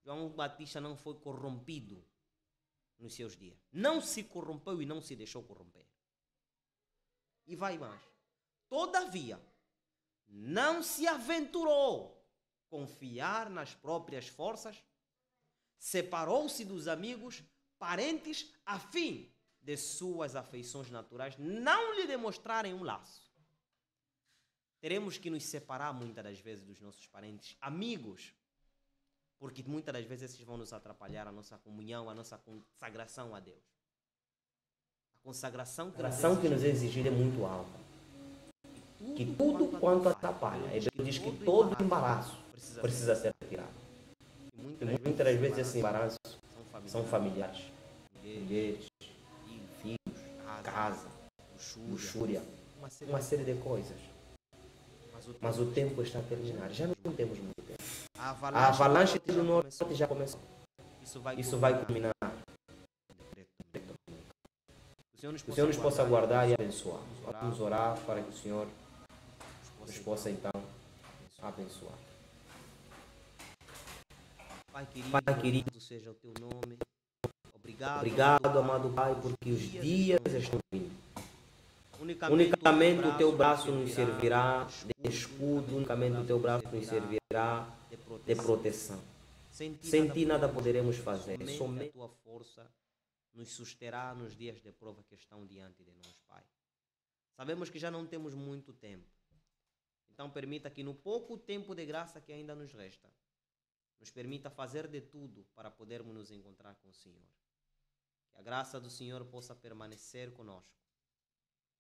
João Batista não foi corrompido nos seus dias. Não se corrompeu e não se deixou corromper. E vai mais. Todavia, não se aventurou confiar nas próprias forças, separou-se dos amigos, parentes, a fim de suas afeições naturais não lhe demonstrarem um laço. Teremos que nos separar muitas das vezes dos nossos parentes, amigos, porque muitas das vezes esses vão nos atrapalhar a nossa comunhão, a nossa consagração a Deus. A consagração que nos exigir é muito alta. Que tudo quanto atrapalha. Deus diz que todo embaraço precisa ser retirado. E muitas das vezes esse embaraço são familiares, mulheres, filhos, casa, luxúria, uma série de coisas. Mas o tempo está a terminar. Já não temos muito tempo. A avalanche do norte já começou. Isso vai culminar. O Senhor nos possa guardar e abençoar. Vamos orar para que o Senhor nos possa então abençoar. Pai querido, seja o teu nome. Obrigado, amado Pai, porque os dias estão vindo. Unicamente o teu braço nos servirá de escudo, unicamente o teu braço nos servirá de proteção. Sem ti nada poderemos fazer. Somente a tua força nos susterá nos dias de prova que estão diante de nós, Pai. Sabemos que já não temos muito tempo. Então permita que no pouco tempo de graça que ainda nos resta, nos permita fazer de tudo para podermos nos encontrar com o Senhor. Que a graça do Senhor possa permanecer conosco.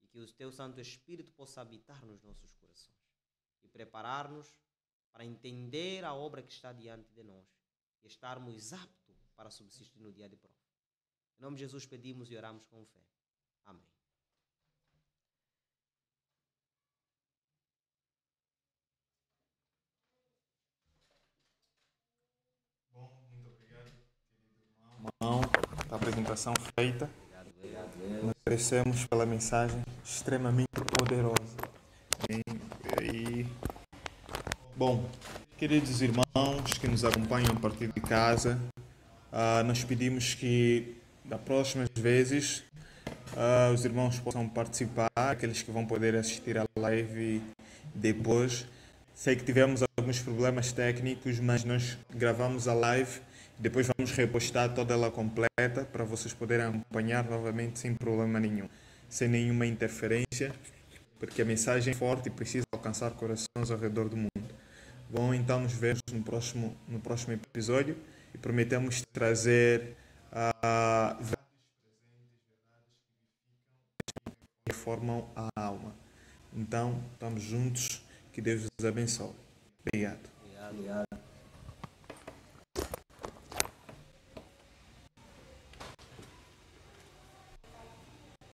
E que o teu Santo Espírito possa habitar nos nossos corações e preparar-nos para entender a obra que está diante de nós e estarmos aptos para subsistir no dia de prova. Em nome de Jesus pedimos e oramos com fé. Amém. Bom, muito obrigado, querido irmão, pela apresentação feita. Nós agradecemos pela mensagem extremamente poderosa. Bom, queridos irmãos que nos acompanham a partir de casa, nós pedimos que das próximas vezes os irmãos possam participar, aqueles que vão poder assistir à live depois. Sei que tivemos alguns problemas técnicos, mas nós gravamos a live. Depois vamos repostar toda ela completa para vocês poderem acompanhar novamente sem problema nenhum, sem nenhuma interferência, porque a mensagem é forte e precisa alcançar corações ao redor do mundo. Bom, então nos vemos no próximo episódio e prometemos trazer que formam a alma. Então, estamos juntos. Que Deus os abençoe. Obrigado. Obrigado.